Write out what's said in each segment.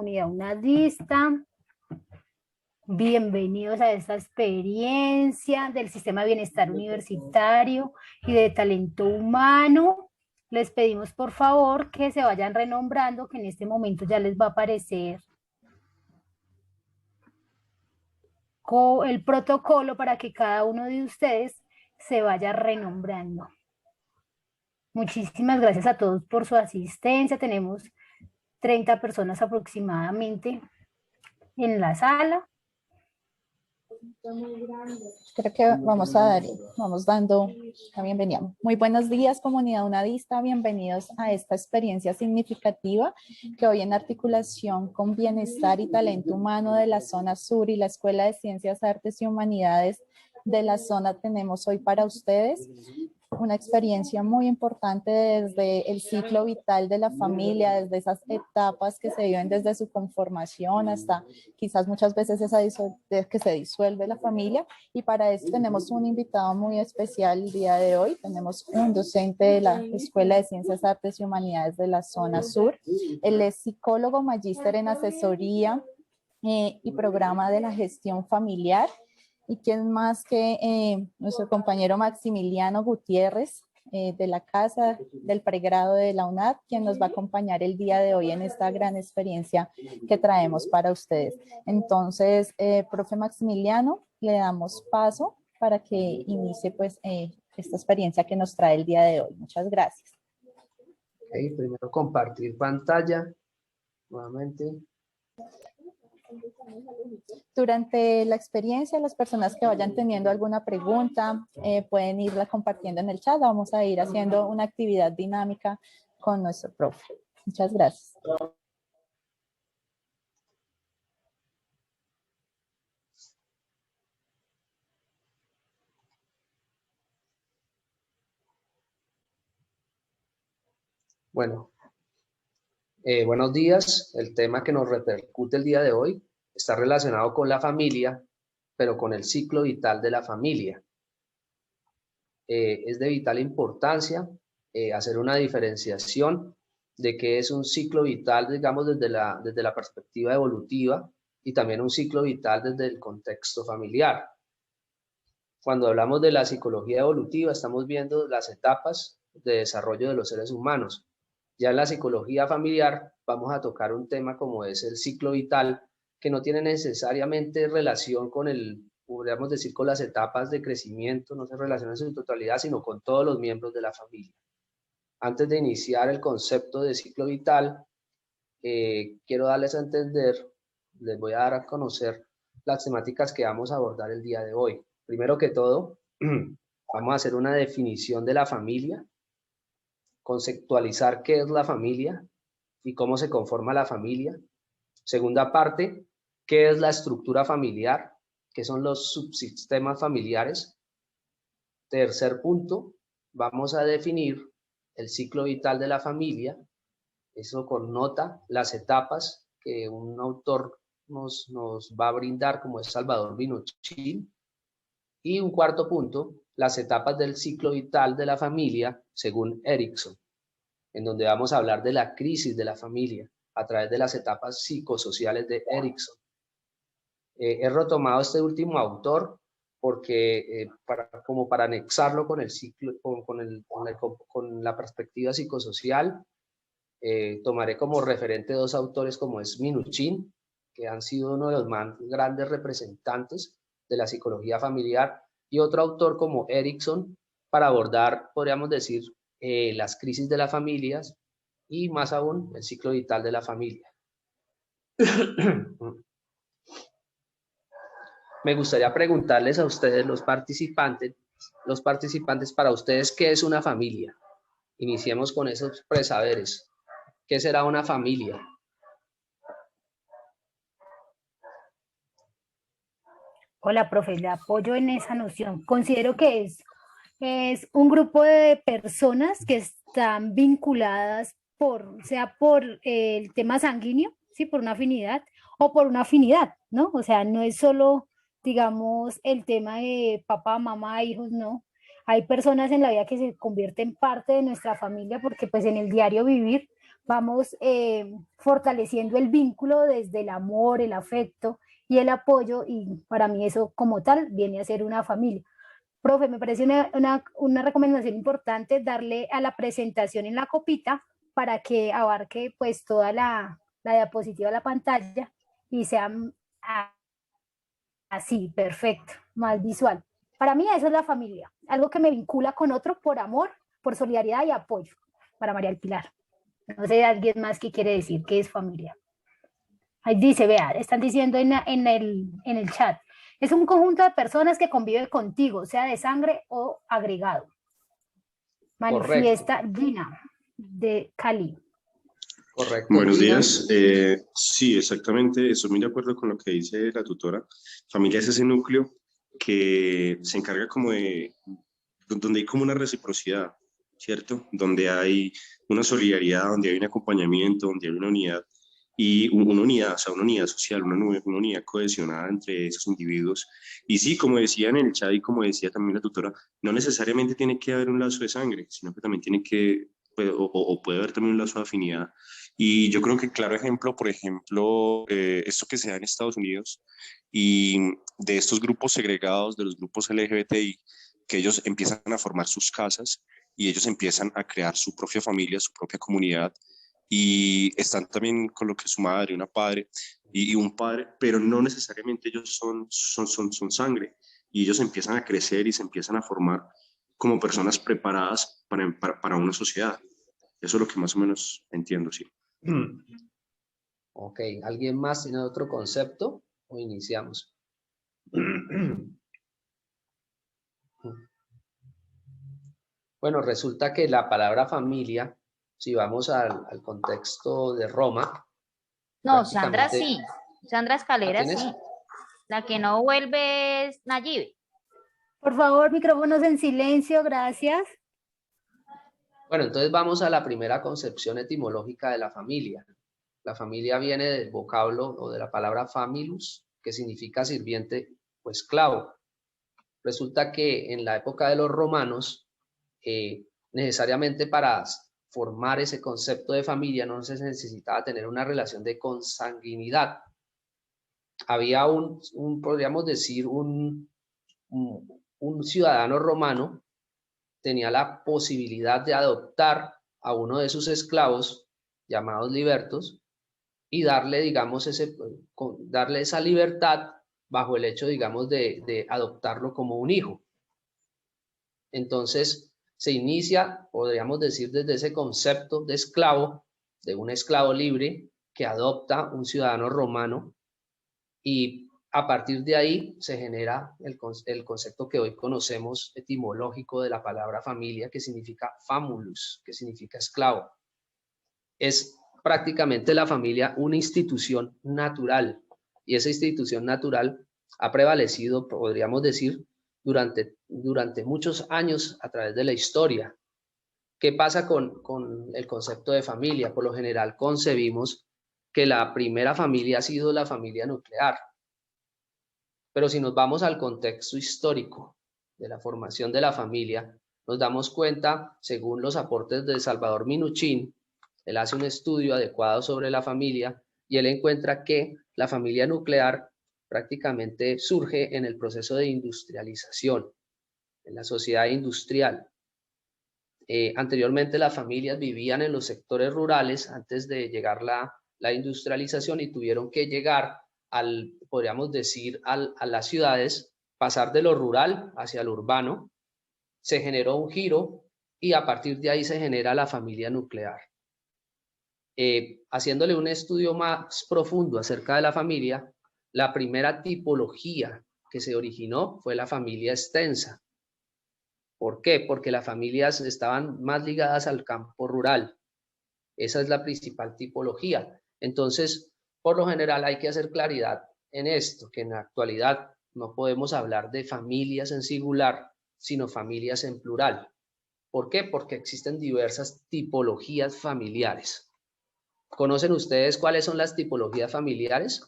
comunidad unadista. Bienvenidos a esta experiencia del Sistema de Bienestar Universitario y de Talento Humano. Les pedimos por favor que se vayan renombrando, que en este momento ya les va a aparecer el protocolo para que cada uno de ustedes se vaya renombrando. Muchísimas gracias a todos por su asistencia. Tenemos 30 personas aproximadamente en la sala. Creo que vamos dando la bienvenida. Muy buenos días, comunidad unadista. Bienvenidos a esta experiencia significativa que hoy en articulación con Bienestar y Talento Humano de la Zona Sur y la Escuela de Ciencias, Artes y Humanidades de la zona tenemos hoy para ustedes. Una experiencia muy importante desde el ciclo vital de la familia, desde esas etapas que se viven desde su conformación hasta quizás muchas veces que se disuelve la familia. Y para eso tenemos un invitado muy especial el día de hoy. Tenemos un docente de la Escuela de Ciencias, Artes y Humanidades de la Zona Sur. Él es psicólogo, magíster en asesoría y programa de la gestión familiar. Y quién más que nuestro compañero Maximiliano Gutiérrez de la Casa del Pregrado de la UNAD, quien nos va a acompañar el día de hoy en esta gran experiencia que traemos para ustedes. Entonces, profe Maximiliano, le damos paso para que inicie pues esta experiencia que nos trae el día de hoy. Muchas gracias. Okay, primero compartir pantalla nuevamente. Durante la experiencia, las personas que vayan teniendo alguna pregunta pueden irla compartiendo en el chat. Vamos a ir haciendo una actividad dinámica con nuestro profe. Muchas gracias. Bueno, buenos días. El tema que nos repercute el día de hoy está relacionado con la familia, pero con el ciclo vital de la familia. Es de vital importancia hacer una diferenciación de qué es un ciclo vital, digamos, desde la perspectiva evolutiva y también un ciclo vital desde el contexto familiar. Cuando hablamos de la psicología evolutiva, estamos viendo las etapas de desarrollo de los seres humanos. Ya en la psicología familiar vamos a tocar un tema como es el ciclo vital, que no tiene necesariamente relación con podríamos decir, con las etapas de crecimiento, no se relaciona en su totalidad, sino con todos los miembros de la familia. Antes de iniciar el concepto de ciclo vital, quiero darles a entender, les voy a dar a conocer las temáticas que vamos a abordar el día de hoy. Primero que todo, vamos a hacer una definición de la familia, conceptualizar qué es la familia y cómo se conforma la familia. Segunda parte, qué es la estructura familiar, qué son los subsistemas familiares. Tercer punto, vamos a definir el ciclo vital de la familia. Eso connota las etapas que un autor nos va a brindar, como es Salvador Minuchin. Y un cuarto punto, las etapas del ciclo vital de la familia, según Erikson, en donde vamos a hablar de la crisis de la familia a través de las etapas psicosociales de Erikson. He retomado este último autor porque como para anexarlo con el ciclo, con la perspectiva psicosocial, tomaré como referente dos autores como es Minuchin, que han sido uno de los más grandes representantes de la psicología familiar, y otro autor como Erikson, para abordar, podríamos decir, las crisis de las familias y más aún el ciclo vital de la familia. Me gustaría preguntarles a ustedes, los participantes, para ustedes, ¿qué es una familia? Iniciemos con esos presaberes. ¿Qué será una familia? Hola, profe, le apoyo en esa noción. Considero que es un grupo de personas que están vinculadas sea por el tema sanguíneo, ¿sí? Por una afinidad o por una afinidad, ¿no? O sea, no es solo, digamos, el tema de papá, mamá, hijos, no. Hay personas en la vida que se convierten parte de nuestra familia porque pues en el diario vivir vamos fortaleciendo el vínculo desde el amor, el afecto y el apoyo, y para mí eso como tal viene a ser una familia. Profe, me parece una recomendación importante darle a la presentación en la copita para que abarque pues toda la diapositiva de la pantalla y sea así, perfecto, más visual. Para mí eso es la familia, algo que me vincula con otro por amor, por solidaridad y apoyo. Para María del Pilar. No sé, alguien más que quiere decir qué es familia. Ahí dice, vea, están diciendo en el chat, es un conjunto de personas que convive contigo, sea de sangre o agregado. Manifiesta Gina de Cali. Correcto. Buenos Gina. días. Sí, exactamente. Estoy muy de acuerdo con lo que dice la tutora. Familia es ese núcleo que se encarga como de, donde hay como una reciprocidad, ¿cierto? Donde hay una solidaridad, donde hay un acompañamiento, donde hay una unidad y una unidad, o sea, una unidad social, una unidad cohesionada entre esos individuos. Y sí, como decía en el chat y como decía también la tutora, no necesariamente tiene que haber un lazo de sangre, sino que también tiene que, o puede haber también un lazo de afinidad. Y yo creo que claro ejemplo, por ejemplo, esto que se da en Estados Unidos y de estos grupos segregados, de los grupos LGBTI, que ellos empiezan a formar sus casas y ellos empiezan a crear su propia familia, su propia comunidad y están también con lo que es su madre, una padre y un padre, pero no necesariamente ellos son sangre y ellos empiezan a crecer y se empiezan a formar como personas preparadas para una sociedad. Eso es lo que más o menos entiendo, sí. Ok, ¿alguien más tiene otro concepto o iniciamos? Bueno, resulta que la palabra familia, si vamos al contexto de Roma. No, Sandra sí. Sandra Escalera ¿tienes? sí. La que no vuelve es Nayibe. Por favor, micrófonos en silencio, gracias. Bueno, entonces vamos a la primera concepción etimológica de la familia. La familia viene del vocablo o de la palabra familus, que significa sirviente o esclavo. Resulta que en la época de los romanos, necesariamente para formar ese concepto de familia no se necesitaba tener una relación de consanguinidad. Había podríamos decir, un ciudadano romano tenía la posibilidad de adoptar a uno de sus esclavos, llamados libertos, y darle, digamos, darle esa libertad bajo el hecho, digamos, de adoptarlo como un hijo. Entonces, se inicia, podríamos decir, desde ese concepto de esclavo, de un esclavo libre que adopta un ciudadano romano, y a partir de ahí se genera el concepto que hoy conocemos etimológico de la palabra familia, que significa famulus, que significa esclavo. Es prácticamente la familia una institución natural, y esa institución natural ha prevalecido, podríamos decir, durante muchos años a través de la historia. ¿Qué pasa con el concepto de familia? Por lo general concebimos que la primera familia ha sido la familia nuclear. Pero si nos vamos al contexto histórico de la formación de la familia, nos damos cuenta, según los aportes de Salvador Minuchin, él hace un estudio adecuado sobre la familia y él encuentra que la familia nuclear prácticamente surge en el proceso de industrialización, en la sociedad industrial. Anteriormente las familias vivían en los sectores rurales antes de llegar la industrialización y tuvieron que llegar podríamos decir, a las ciudades, pasar de lo rural hacia lo urbano. Se generó un giro y a partir de ahí se genera la familia nuclear. Haciéndole un estudio más profundo acerca de la familia, la primera tipología que se originó fue la familia extensa. ¿Por qué? Porque las familias estaban más ligadas al campo rural. Esa es la principal tipología. Entonces, por lo general hay que hacer claridad en esto, que en la actualidad no podemos hablar de familias en singular, sino familias en plural. ¿Por qué? Porque existen diversas tipologías familiares. ¿Conocen ustedes cuáles son las tipologías familiares?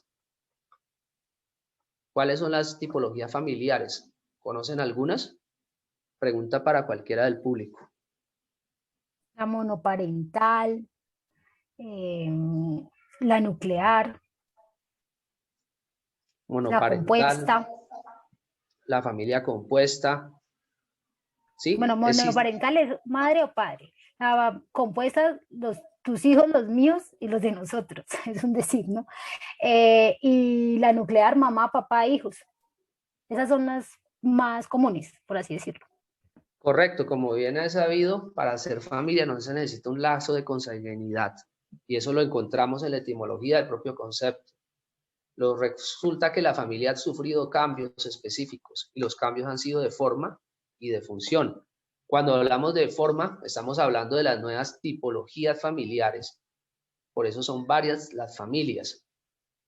¿Cuáles son las tipologías familiares? ¿Conocen algunas? Pregunta para cualquiera del público. La monoparental, la nuclear, la Monoparental, compuesta. la familia compuesta, ¿sí? Bueno, Existe. monoparental es madre o padre. La compuesta, tus hijos, los míos y los de nosotros, es un decir, ¿no? Y la nuclear, mamá, papá, hijos. Esas son las más comunes, por así decirlo. Correcto, como bien es sabido, para ser familia no se necesita un lazo de consanguinidad, y eso lo encontramos en la etimología del propio concepto. Resulta que la familia ha sufrido cambios específicos, y los cambios han sido de forma y de función. Cuando hablamos de forma, estamos hablando de las nuevas tipologías familiares, por eso son varias las familias.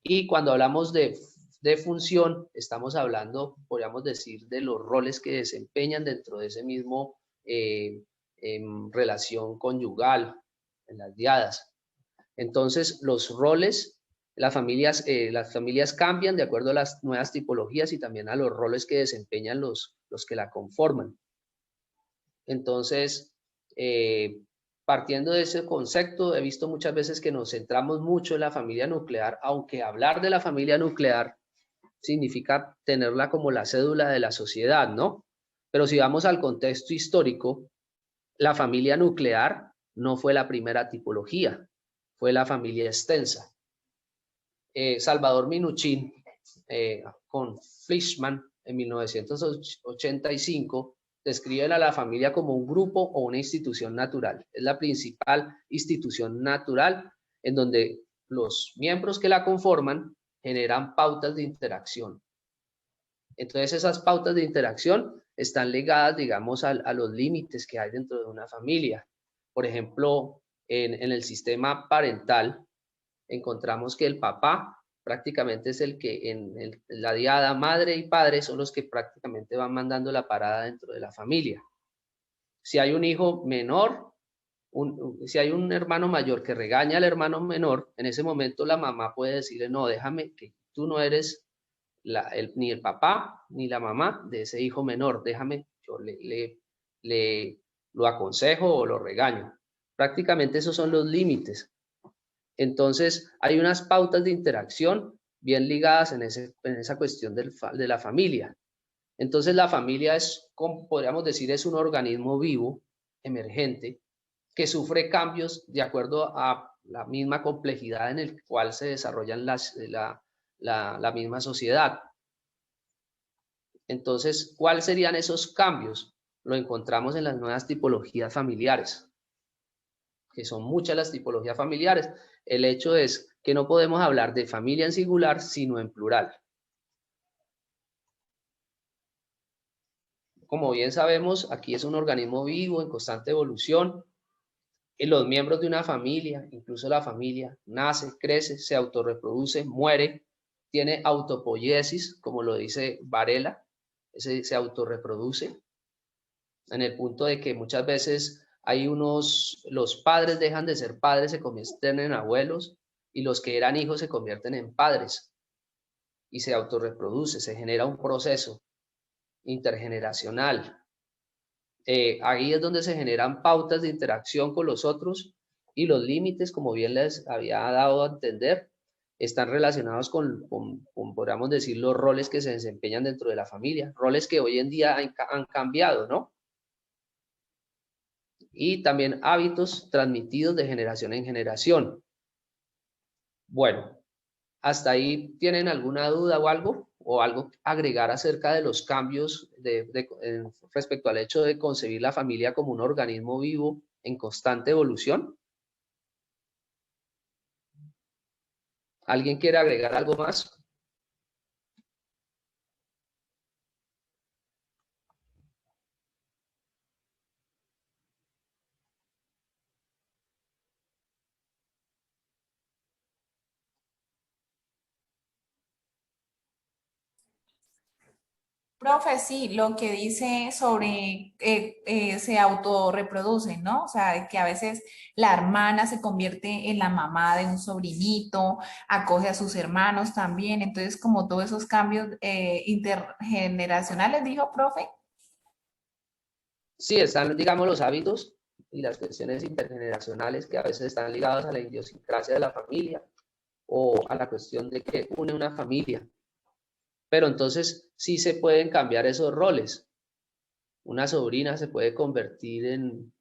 Y cuando hablamos de función, estamos hablando, podríamos decir, de los roles que desempeñan dentro de ese mismo relación conyugal, en las diadas. Entonces, los roles, las familias cambian de acuerdo a las nuevas tipologías y también a los roles que desempeñan los que la conforman. Entonces, partiendo de ese concepto, he visto muchas veces que nos centramos mucho en la familia nuclear, aunque hablar de la familia nuclear significa tenerla como la cédula de la sociedad, ¿no? Pero si vamos al contexto histórico, la familia nuclear no fue la primera tipología, fue la familia extensa. Salvador Minuchin, con Fleischmann, en 1985, describen a la familia como un grupo o una institución natural. Es la principal institución natural en donde los miembros que la conforman generan pautas de interacción. Entonces esas pautas de interacción están ligadas, digamos, a los límites que hay dentro de una familia. Por ejemplo, en el sistema parental encontramos que el papá prácticamente es el que en la diada madre y padre son los que prácticamente van mandando la parada dentro de la familia. Si hay un hijo menor, si hay un hermano mayor que regaña al hermano menor, en ese momento la mamá puede decirle, no, déjame, que tú no eres ni el papá ni la mamá de ese hijo menor, déjame, yo lo aconsejo o lo regaño. Prácticamente esos son los límites. Entonces, hay unas pautas de interacción bien ligadas en esa cuestión de la familia. Entonces, la familia es, como podríamos decir, es un organismo vivo, emergente, que sufre cambios de acuerdo a la misma complejidad en el cual se desarrollan la misma sociedad. Entonces, ¿cuáles serían esos cambios? Lo encontramos en las nuevas tipologías familiares, que son muchas las tipologías familiares. El hecho es que no podemos hablar de familia en singular, sino en plural. Como bien sabemos, aquí es un organismo vivo, en constante evolución. Y los miembros de una familia, incluso la familia, nace, crece, se autorreproduce, muere, tiene autopoiesis, como lo dice Varela, se autorreproduce, en el punto de que muchas veces los padres dejan de ser padres, se convierten en abuelos, y los que eran hijos se convierten en padres, y se autorreproduce, se genera un proceso intergeneracional. Ahí es donde se generan pautas de interacción con los otros, y los límites, como bien les había dado a entender, están relacionados con podríamos decir, los roles que se desempeñan dentro de la familia, roles que hoy en día han cambiado, ¿no? Y también hábitos transmitidos de generación en generación. Bueno, ¿hasta ahí tienen alguna duda o algo agregar acerca de los cambios respecto al hecho de concebir la familia como un organismo vivo en constante evolución? ¿Alguien quiere agregar algo más? Profe, sí, lo que dice sobre se autorreproducen, ¿no? O sea, que a veces la hermana se convierte en la mamá de un sobrinito, acoge a sus hermanos también, entonces como todos esos cambios intergeneracionales, dijo, profe. Sí, están, digamos, los hábitos y las cuestiones intergeneracionales que a veces están ligadas a la idiosincrasia de la familia o a la cuestión de que une una familia. Pero entonces sí se pueden cambiar esos roles. Una sobrina se puede convertir en,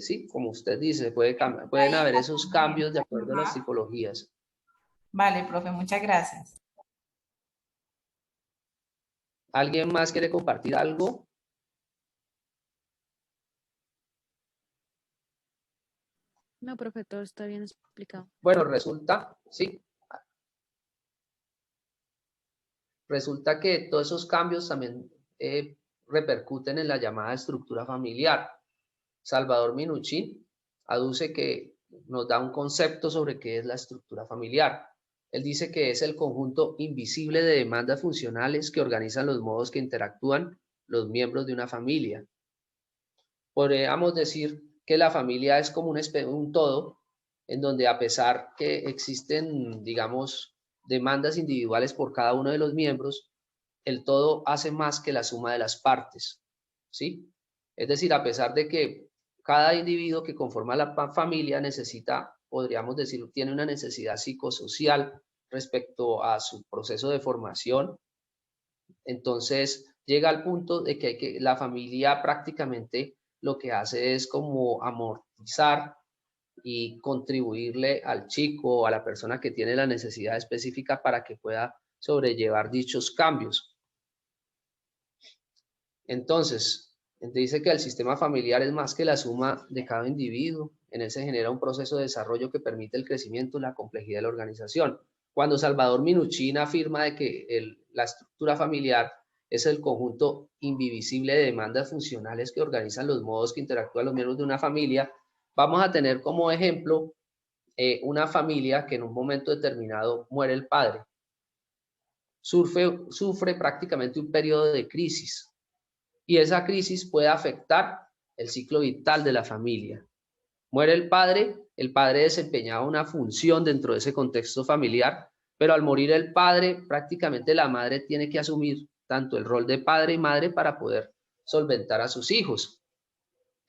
sí, como usted dice, pueden haber esos cambios de acuerdo a las tipologías. Vale, profe, muchas gracias. ¿Alguien más quiere compartir algo? No, profe, todo está bien explicado. Bueno, resulta, sí. Resulta que todos esos cambios también repercuten en la llamada estructura familiar. Salvador Minuchin aduce que nos da un concepto sobre qué es la estructura familiar. Él dice que es el conjunto invisible de demandas funcionales que organizan los modos que interactúan los miembros de una familia. Podríamos decir que la familia es como un todo, en donde a pesar que existen, digamos, demandas individuales por cada uno de los miembros, el todo hace más que la suma de las partes, ¿sí? Es decir, a pesar de que cada individuo que conforma la familia necesita, podríamos decir, tiene una necesidad psicosocial respecto a su proceso de formación, entonces llega al punto de que la familia prácticamente lo que hace es como amortizar y contribuirle al chico o a la persona que tiene la necesidad específica para que pueda sobrellevar dichos cambios. Entonces, dice que el sistema familiar es más que la suma de cada individuo. En él se genera un proceso de desarrollo que permite el crecimiento y la complejidad de la organización. Cuando Salvador Minuchin afirma de que la estructura familiar es el conjunto indivisible de demandas funcionales que organizan los modos que interactúan los miembros de una familia, vamos a tener como ejemplo una familia que en un momento determinado muere el padre. Sufre prácticamente un periodo de crisis y esa crisis puede afectar el ciclo vital de la familia. Muere el padre desempeñaba una función dentro de ese contexto familiar, pero al morir el padre, prácticamente la madre tiene que asumir tanto el rol de padre y madre para poder solventar a sus hijos.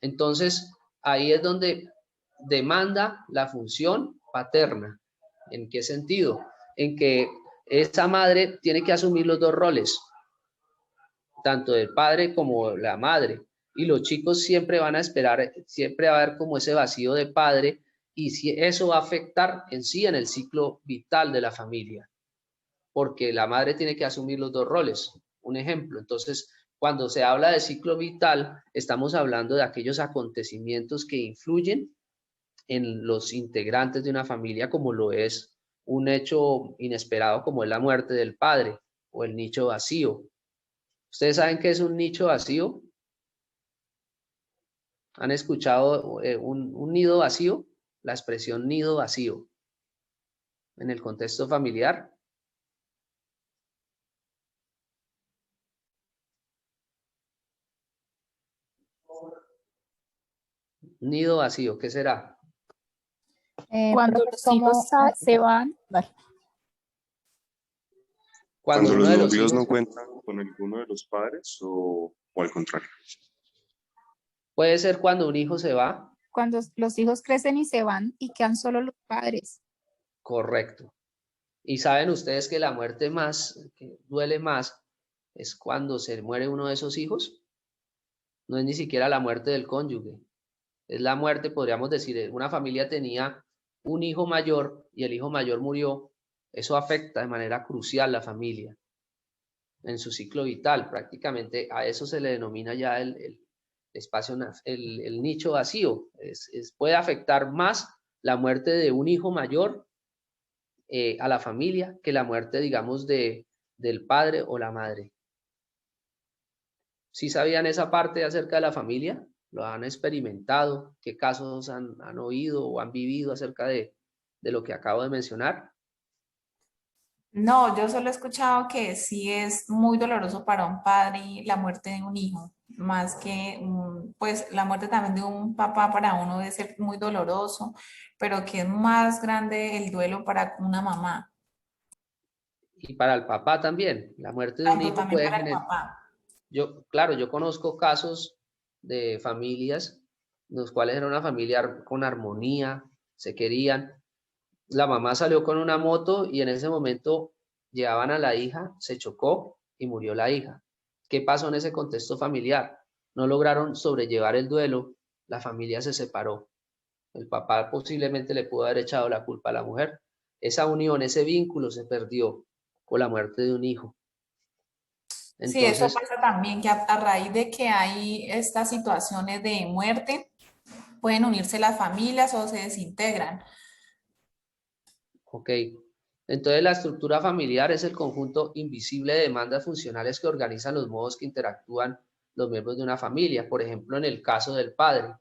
Entonces, ahí es donde demanda la función paterna. ¿En qué sentido? En que esa madre tiene que asumir los dos roles, tanto del padre como la madre. Y los chicos siempre van a esperar, siempre va a haber como ese vacío de padre y si eso va a afectar en sí en el ciclo vital de la familia, porque la madre tiene que asumir los dos roles. Un ejemplo, entonces, cuando se habla de ciclo vital, estamos hablando de aquellos acontecimientos que influyen en los integrantes de una familia, como lo es un hecho inesperado como es la muerte del padre o el nicho vacío. ¿Ustedes saben qué es un nicho vacío? ¿Han escuchado un nido vacío? La expresión nido vacío en el contexto familiar. Nido vacío, ¿qué será? Cuando los hijos se van. Vale. Cuando uno los de novios hijos no cuentan con alguno de los padres o al contrario. puede ser cuando un hijo se va. Cuando los hijos crecen y se van y quedan solo los padres. Correcto. Y saben ustedes que la muerte que duele más es cuando se muere uno de esos hijos. No es ni siquiera la muerte del cónyuge. Es la muerte, podríamos decir, una familia tenía un hijo mayor y el hijo mayor murió. Eso afecta de manera crucial a la familia en su ciclo vital. Prácticamente a eso se le denomina ya el espacio, el nicho vacío. Puede afectar más la muerte de un hijo mayor a la familia que la muerte, digamos, del padre o la madre. ¿Sí sabían esa parte acerca de la familia? ¿Lo han experimentado? ¿Qué casos han oído o han vivido acerca de lo que acabo de mencionar? No, yo solo he escuchado que sí es muy doloroso para un padre la muerte de un hijo, más que, pues la muerte también de un papá para uno debe ser muy doloroso, pero que es más grande el duelo para una mamá. Y para el papá también. La muerte de un Tanto hijo también puede para el generar... papá. Claro, yo conozco casos de familias los cuales era una familia con armonía, se querían. La mamá salió con una moto y en ese momento llevaban a la hija, se chocó y murió la hija. ¿Qué pasó en ese contexto familiar? No lograron sobrellevar el duelo, la familia se separó. El papá posiblemente le pudo haber echado la culpa a la mujer. Esa unión, ese vínculo se perdió con la muerte de un hijo. Sí, eso Entonces, pasa también, que a raíz de que hay estas situaciones de muerte, pueden unirse las familias o se desintegran. ok. Entonces la estructura familiar es el conjunto invisible de demandas funcionales que organizan los modos que interactúan los miembros de una familia. Por ejemplo, en el caso del padre,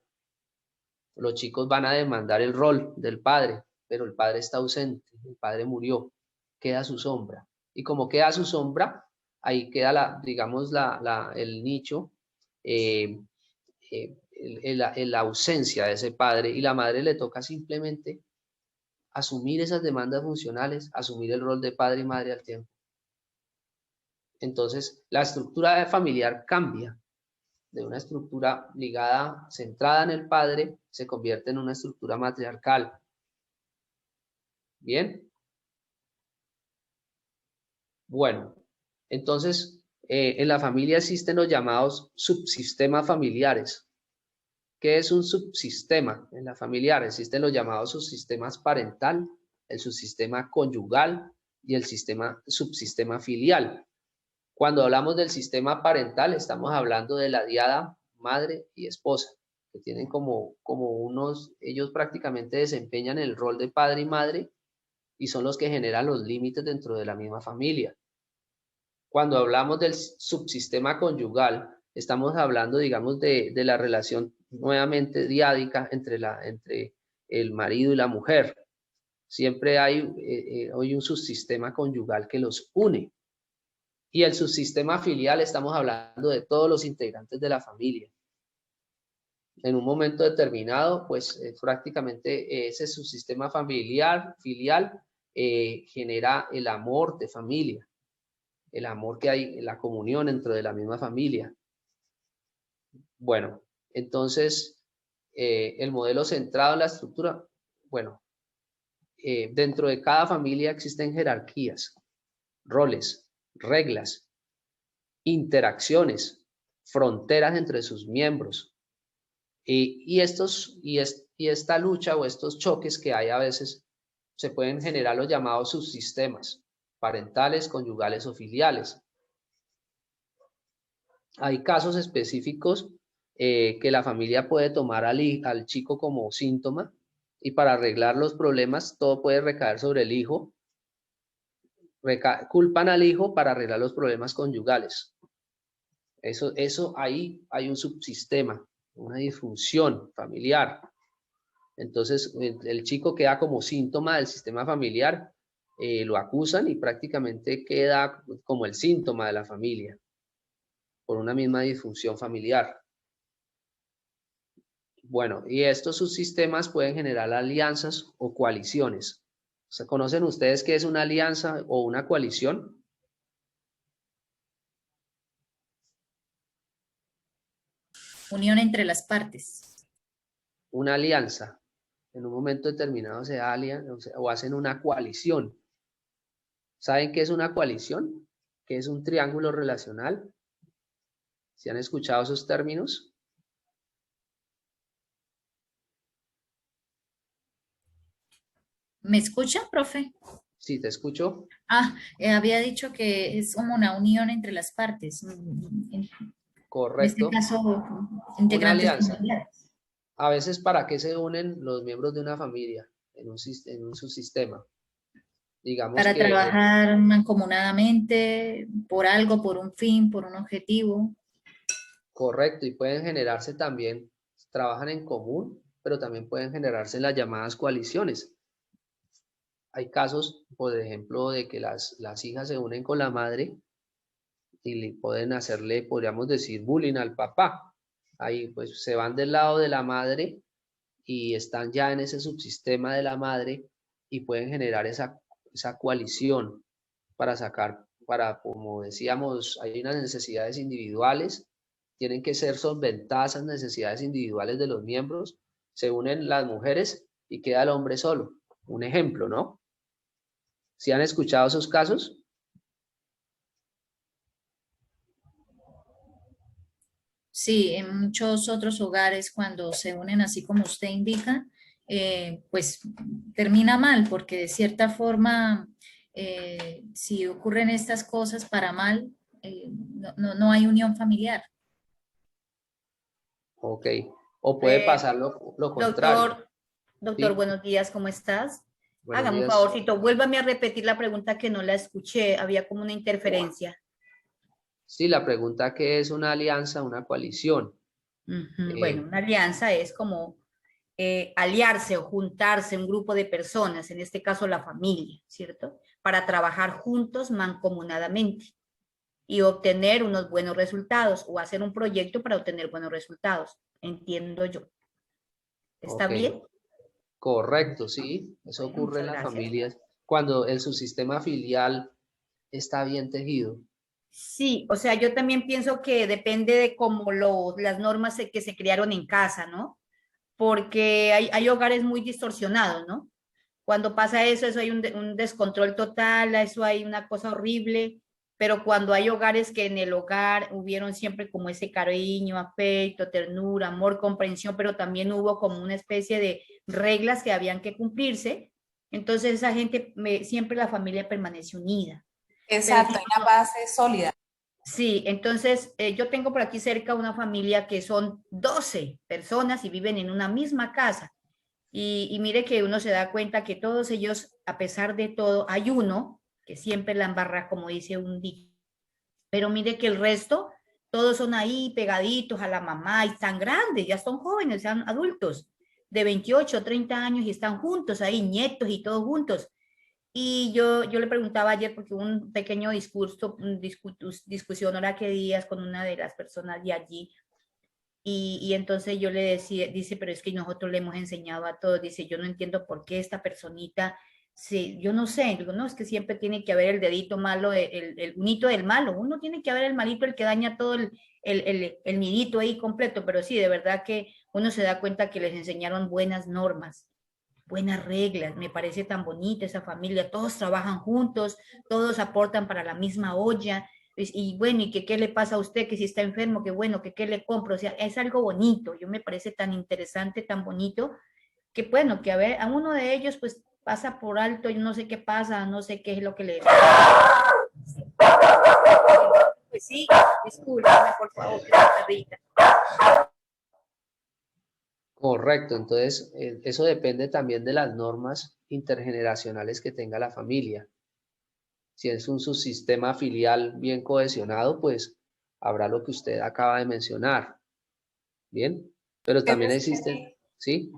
los chicos van a demandar el rol del padre, pero el padre está ausente, el padre murió, queda su sombra. Y como queda su sombra, ahí queda digamos, el nicho, la ausencia de ese padre, y la madre le toca simplemente asumir esas demandas funcionales, asumir el rol de padre y madre al tiempo. Entonces, la estructura familiar cambia de una estructura ligada, centrada en el padre, se convierte en una estructura matriarcal. ¿Bien? Bueno, entonces, en la familia existen los llamados subsistemas familiares. ¿Qué es un subsistema? En la familiar existen los llamados subsistemas parental, el subsistema conyugal y el subsistema filial. Cuando hablamos del sistema parental, estamos hablando de la diada madre y esposa, que tienen ellos prácticamente desempeñan el rol de padre y madre y son los que generan los límites dentro de la misma familia. Cuando hablamos del subsistema conyugal, estamos hablando, digamos, de la relación nuevamente diádica entre el marido y la mujer. Siempre hay un subsistema conyugal que los une. Y el subsistema filial, estamos hablando de todos los integrantes de la familia. En un momento determinado, pues prácticamente ese subsistema filial genera el amor de familia, el amor que hay, la comunión dentro de la misma familia. Bueno, entonces, el modelo centrado en la estructura, bueno, dentro de cada familia existen jerarquías, roles, reglas, interacciones, fronteras entre sus miembros. Y esta lucha o estos choques que hay a veces se pueden generar los llamados subsistemas parentales, conyugales o filiales. Hay casos específicos que la familia puede tomar al chico como síntoma, y para arreglar los problemas todo puede recaer sobre el hijo. Culpan al hijo para arreglar los problemas conyugales. Eso ahí hay un subsistema, una disfunción familiar. Entonces el chico queda como síntoma del sistema familiar, lo acusan y prácticamente queda como el síntoma de la familia por una misma disfunción familiar. Bueno, y estos subsistemas pueden generar alianzas o coaliciones. ¿Conocen ustedes qué es una alianza o una coalición? Unión entre las partes. Una alianza. En un momento determinado se alian o hacen una coalición. ¿Saben qué es una coalición? ¿Qué es un triángulo relacional? ¿Se han escuchado esos términos? ¿Me escucha, profe? Sí, te escucho. Había dicho que es como una unión entre las partes. Correcto. En este caso, Una integrantes alianza. familiares. A veces, ¿para qué se unen los miembros de una familia en un subsistema? Digamos Para que trabajar mancomunadamente por algo, por un fin, por un objetivo. correcto, y pueden generarse también, trabajan en común, pero también pueden generarse las llamadas coaliciones. Hay casos, por ejemplo, de que las hijas se unen con la madre y pueden hacerle, podríamos decir, bullying al papá. Ahí pues se van del lado de la madre y están ya en ese subsistema de la madre y pueden generar esa coalición para sacar, como decíamos, hay unas necesidades individuales tienen que ser solventadas las necesidades individuales de los miembros, se unen las mujeres y queda el hombre solo. Un ejemplo, ¿no? ¿Sí han escuchado esos casos? Sí, en muchos otros hogares cuando se unen así como usted indica, pues termina mal porque de cierta forma, si ocurren estas cosas para mal, no hay unión familiar. Ok. O puede pasar lo contrario. Doctor, ¿Sí? buenos días, ¿cómo estás? Buenos Hágame un días. favorcito, vuélvame a repetir la pregunta que no la escuché, había como una interferencia. Sí, la pregunta ¿qué es una alianza, una coalición? Bueno, una alianza es como aliarse o juntarse un grupo de personas, en este caso la familia, ¿cierto? Para trabajar juntos mancomunadamente y obtener unos buenos resultados o hacer un proyecto para obtener buenos resultados, entiendo yo. ¿Está Ok. bien? Correcto, sí. Eso Bueno, ocurre en muchas las gracias. familias cuando el subsistema filial está bien tejido. Sí, o sea, yo también pienso que depende de cómo las normas que se crearon en casa, ¿no? Porque hay hogares muy distorsionados, ¿no? Cuando pasa eso hay un descontrol total, eso hay una cosa horrible, pero cuando hay hogares que en el hogar hubieron siempre como ese cariño, afecto, ternura, amor, comprensión, pero también hubo como una especie de reglas que habían que cumplirse, entonces esa gente, siempre la familia permanece unida. Pero Exacto, si hay una base sólida. sí, entonces yo tengo por aquí cerca una familia que son 12 personas y viven en una misma casa. Y mire que uno se da cuenta que todos ellos, a pesar de todo, hay uno que siempre la embarra, como dice un dicho, pero mire que el resto, todos son ahí pegaditos a la mamá y están grandes, ya son jóvenes, son adultos de 28, 30 años y están juntos ahí, nietos y todos juntos. Y yo le preguntaba ayer, porque hubo un pequeño discurso, discusión ahora que días con una de las personas de allí, y entonces yo le decía, dice, pero es que nosotros le hemos enseñado a todos, dice, yo no entiendo por qué esta personita, sí, yo no sé, digo, no, es que siempre tiene que haber el dedito malo, el unito del malo, uno tiene que haber el malito, el que daña todo el nidito ahí completo, pero sí, de verdad que uno se da cuenta que les enseñaron buenas normas, buenas reglas, me parece tan bonita esa familia, todos trabajan juntos, todos aportan para la misma olla, y bueno, y que qué le pasa a usted, que si está enfermo, que bueno, que qué le compro, o sea, es algo bonito, yo me parece tan interesante, tan bonito, que bueno, que a ver, a uno de ellos pues pasa por alto, yo no sé qué pasa, no sé qué es lo que le... Pues sí, discúlpame, por favor, que esa perrita. Correcto, entonces eso depende también de las normas intergeneracionales que tenga la familia. Si es un subsistema filial bien cohesionado, pues habrá lo que usted acaba de mencionar. Bien, pero Es también decir, existen, ¿sí?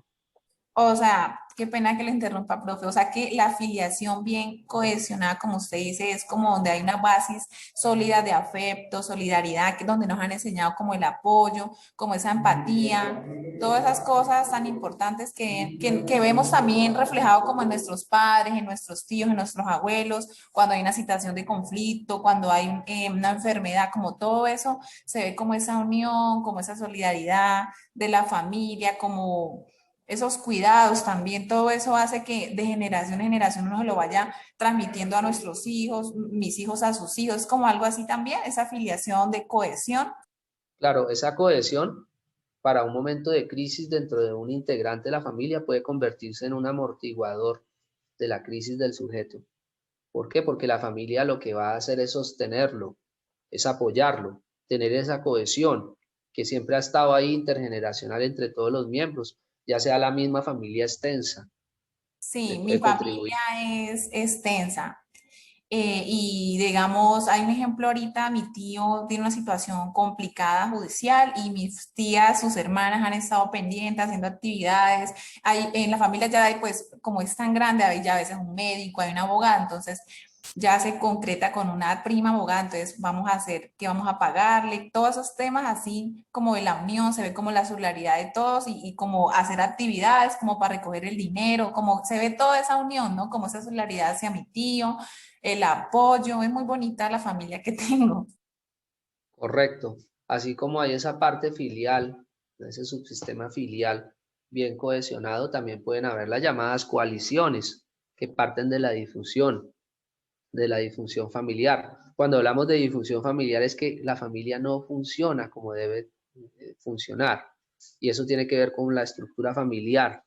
o sea, qué pena que le interrumpa, profe. O sea, que la afiliación bien cohesionada, como usted dice, es como donde hay una base sólida de afecto, solidaridad, que es donde nos han enseñado como el apoyo, como esa empatía, todas esas cosas tan importantes que vemos también reflejado como en nuestros padres, en nuestros tíos, en nuestros abuelos, cuando hay una situación de conflicto, cuando hay una enfermedad, como todo eso, se ve como esa unión, como esa solidaridad de la familia, como esos cuidados también, todo eso hace que de generación en generación uno se lo vaya transmitiendo a nuestros hijos, mis hijos a sus hijos, es como algo así también, esa afiliación de cohesión. Claro, esa cohesión para un momento de crisis dentro de un integrante de la familia puede convertirse en un amortiguador de la crisis del sujeto. ¿Por qué? Porque la familia lo que va a hacer es sostenerlo, es apoyarlo, tener esa cohesión que siempre ha estado ahí intergeneracional entre todos los miembros, ya sea la misma familia extensa, le Sí, mi puede contribuir. familia es extensa. Y digamos, hay un ejemplo ahorita, mi tío tiene una situación complicada judicial y mis tías, sus hermanas han estado pendientes haciendo actividades. Hay, en la familia ya hay, pues, como es tan grande, hay ya a veces un médico, hay una abogada, entonces ya se concreta con una prima abogada, entonces vamos a hacer, ¿qué vamos a pagarle? Todos esos temas así como de la unión, se ve como la solidaridad de todos y como hacer actividades como para recoger el dinero, como se ve toda esa unión, ¿no? Como esa solidaridad hacia mi tío, el apoyo, es muy bonita la familia que tengo. Correcto. Así como hay esa parte filial, ese subsistema filial bien cohesionado, también pueden haber las llamadas coaliciones que parten de la disfunción familiar. Cuando hablamos de disfunción familiar es que la familia no funciona como debe funcionar, y eso tiene que ver con la estructura familiar.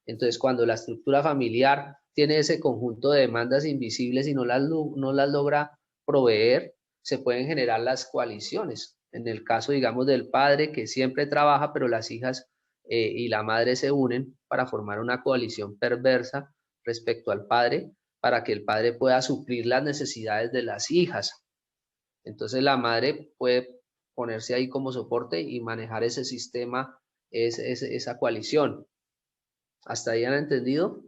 Entonces, cuando la estructura familiar tiene ese conjunto de demandas invisibles y no las logra proveer, se pueden generar las coaliciones. En el caso, digamos, del padre que siempre trabaja, pero las hijas y la madre se unen para formar una coalición perversa respecto al padre, para que el padre pueda suplir las necesidades de las hijas. Entonces la madre puede ponerse ahí como soporte y manejar ese sistema, esa coalición. ¿Hasta ahí han entendido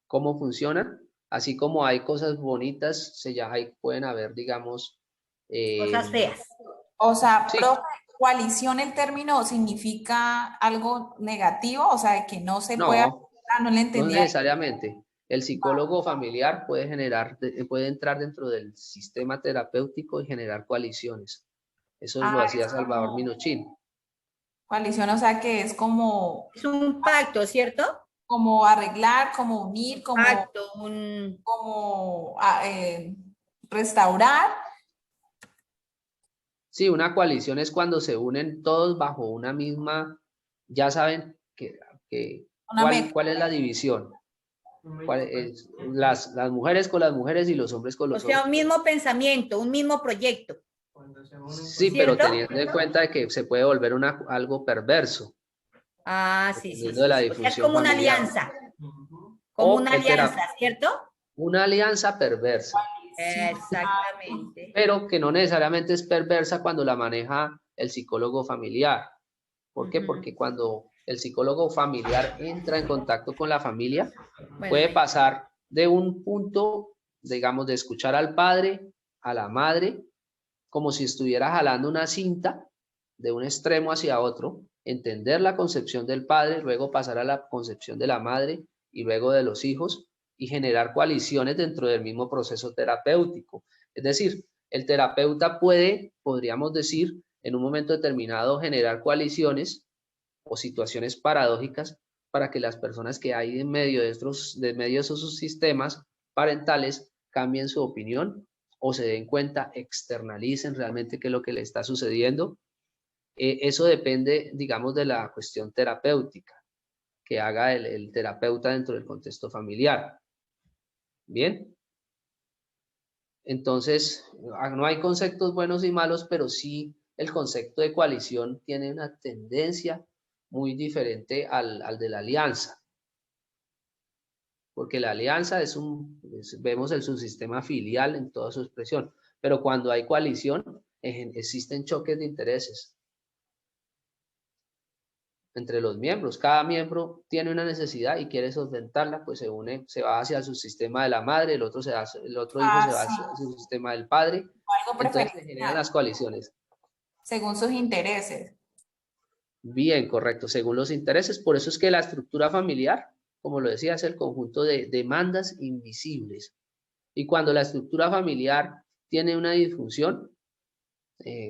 cómo funciona? Así como hay cosas bonitas, ahí pueden haber, digamos... Cosas feas. O sea, Sí. profe, coalición, el término significa algo negativo, o sea, que no se pueda... no le No entendía. necesariamente. El psicólogo familiar puede entrar dentro del sistema terapéutico y generar coaliciones. Eso lo hacía Salvador Minuchin. Coalición, o sea, que es como... Es un pacto, ¿cierto? Como arreglar, como unir, como... Pacto, como restaurar. Sí, una coalición es cuando se unen todos bajo una misma, ya saben cuál es la división. Las mujeres con las mujeres y los hombres con los hombres. O sea, un mismo pensamiento, un mismo proyecto. Sí, pero teniendo en cuenta de que se puede volver algo perverso. Ah, sí, sí. De la O sea, es como una alianza. Como una alianza, ¿cierto? Una alianza perversa. Exactamente. Pero que no necesariamente es perversa cuando la maneja el psicólogo familiar. ¿Por qué? Porque cuando el psicólogo familiar entra en contacto con la familia, puede pasar de un punto, digamos, de escuchar al padre, a la madre, como si estuviera jalando una cinta de un extremo hacia otro, entender la concepción del padre, luego pasar a la concepción de la madre y luego de los hijos, y generar coaliciones dentro del mismo proceso terapéutico. Es decir, el terapeuta podríamos decir, en un momento determinado generar coaliciones o situaciones paradójicas para que las personas que hay en medio de esos sistemas parentales cambien su opinión o se den cuenta, externalicen realmente qué es lo que le está sucediendo. Eso depende, digamos, de la cuestión terapéutica que haga el terapeuta dentro del contexto familiar. Bien. Entonces, no hay conceptos buenos y malos, pero sí el concepto de coalición tiene una tendencia muy diferente al de la alianza. Porque la alianza vemos el subsistema filial en toda su expresión, pero cuando hay coalición, existen choques de intereses entre los miembros. Cada miembro tiene una necesidad y quiere solventarla, pues se une, se va hacia su sistema de la madre, el otro hijo se va hacia su sistema del padre. Entonces se generan las coaliciones. Según sus intereses. Bien, correcto, según los intereses. Por eso es que la estructura familiar, como lo decía, es el conjunto de demandas invisibles. Y cuando la estructura familiar tiene una disfunción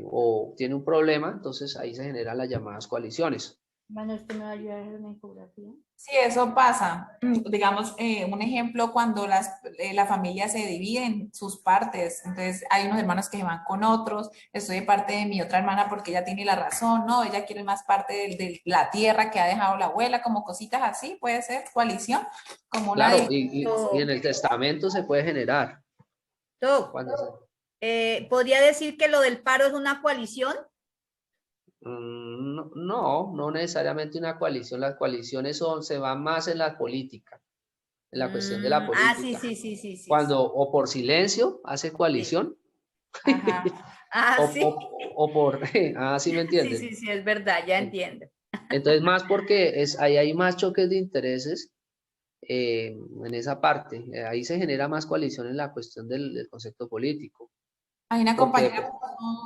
o tiene un problema, entonces ahí se generan las llamadas coaliciones. Bueno, ¿usted me va a ayudar a hacer una infografía? Sí, eso pasa. Digamos, un ejemplo, cuando la familia se divide en sus partes, entonces hay unos hermanos que se van con otros, estoy de parte de mi otra hermana porque ella tiene la razón, no, ella quiere más parte de la tierra que ha dejado la abuela, como cositas así, puede ser coalición. Como claro, y en el testamento se puede generar. ¿Podría decir que lo del paro es una coalición? No necesariamente una coalición. Las coaliciones se van más en la política, en la cuestión de la política. Sí. Cuando o por silencio hace coalición. Sí. O por... sí me entienden. Sí, es verdad, ya entiendo. Entonces más porque ahí hay más choques de intereses en esa parte. Ahí se genera más coalición en la cuestión del concepto político. Hay una compañera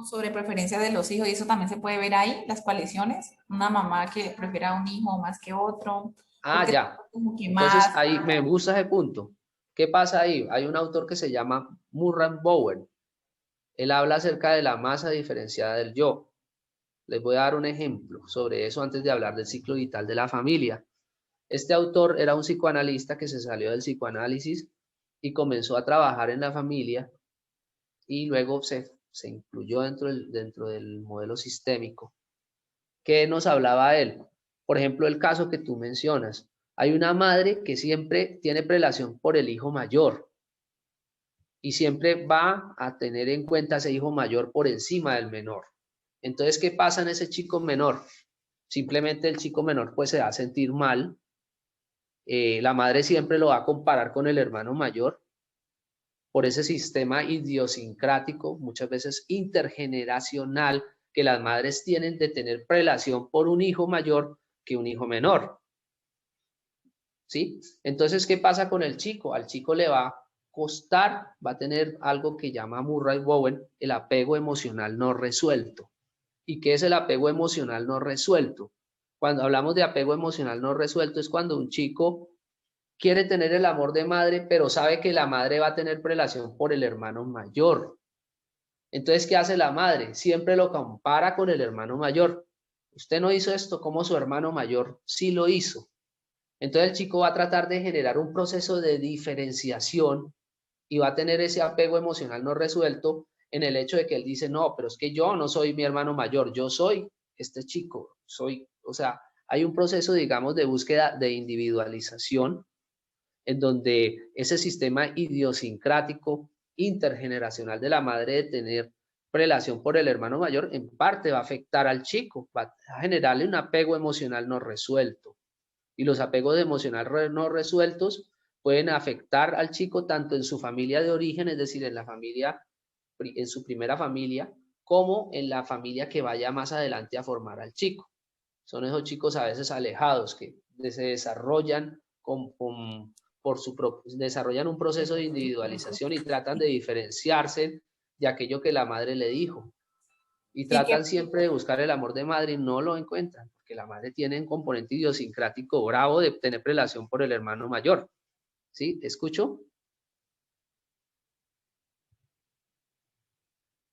sobre preferencia de los hijos y eso también se puede ver ahí, las coaliciones. Una mamá que prefiera a un hijo más que otro. Ya. Entonces ahí me gusta ese punto. ¿Qué pasa ahí? Hay un autor que se llama Murray Bowen Él habla acerca de la masa diferenciada del yo. Les voy a dar un ejemplo sobre eso antes de hablar del ciclo vital de la familia. Este autor era un psicoanalista que se salió del psicoanálisis y comenzó a trabajar en la familia y luego se incluyó dentro del modelo sistémico. ¿Qué nos hablaba él? Por ejemplo, el caso que tú mencionas. Hay una madre que siempre tiene prelación por el hijo mayor y siempre va a tener en cuenta a ese hijo mayor por encima del menor. Entonces, ¿qué pasa en ese chico menor? Simplemente el chico menor pues se va a sentir mal. La madre siempre lo va a comparar con el hermano mayor por ese sistema idiosincrático, muchas veces intergeneracional, que las madres tienen de tener prelación por un hijo mayor que un hijo menor. ¿Sí? Entonces, ¿qué pasa con el chico? Al chico le va a costar, va a tener algo que llama Murray Bowen, el apego emocional no resuelto. ¿Y qué es el apego emocional no resuelto? Cuando hablamos de apego emocional no resuelto es cuando un chico quiere tener el amor de madre, pero sabe que la madre va a tener prelación por el hermano mayor. Entonces, ¿qué hace la madre? Siempre lo compara con el hermano mayor. Usted no hizo esto como su hermano mayor sí lo hizo. Entonces el chico va a tratar de generar un proceso de diferenciación y va a tener ese apego emocional no resuelto en el hecho de que él dice, no, pero es que yo no soy mi hermano mayor, yo soy este chico, o sea, hay un proceso, digamos, de búsqueda de individualización en donde ese sistema idiosincrático intergeneracional de la madre de tener prelación por el hermano mayor en parte va a afectar al chico, va a generarle un apego emocional no resuelto. Y los apegos emocionales no resueltos pueden afectar al chico tanto en su familia de origen, es decir, en su primera familia, como en la familia que vaya más adelante a formar al chico. Son esos chicos a veces alejados que se desarrollan desarrollan un proceso de individualización y tratan de diferenciarse de aquello que la madre le dijo. Y tratan siempre de buscar el amor de madre y no lo encuentran, porque la madre tiene un componente idiosincrático bravo de tener prelación por el hermano mayor. ¿Sí? ¿Te escucho?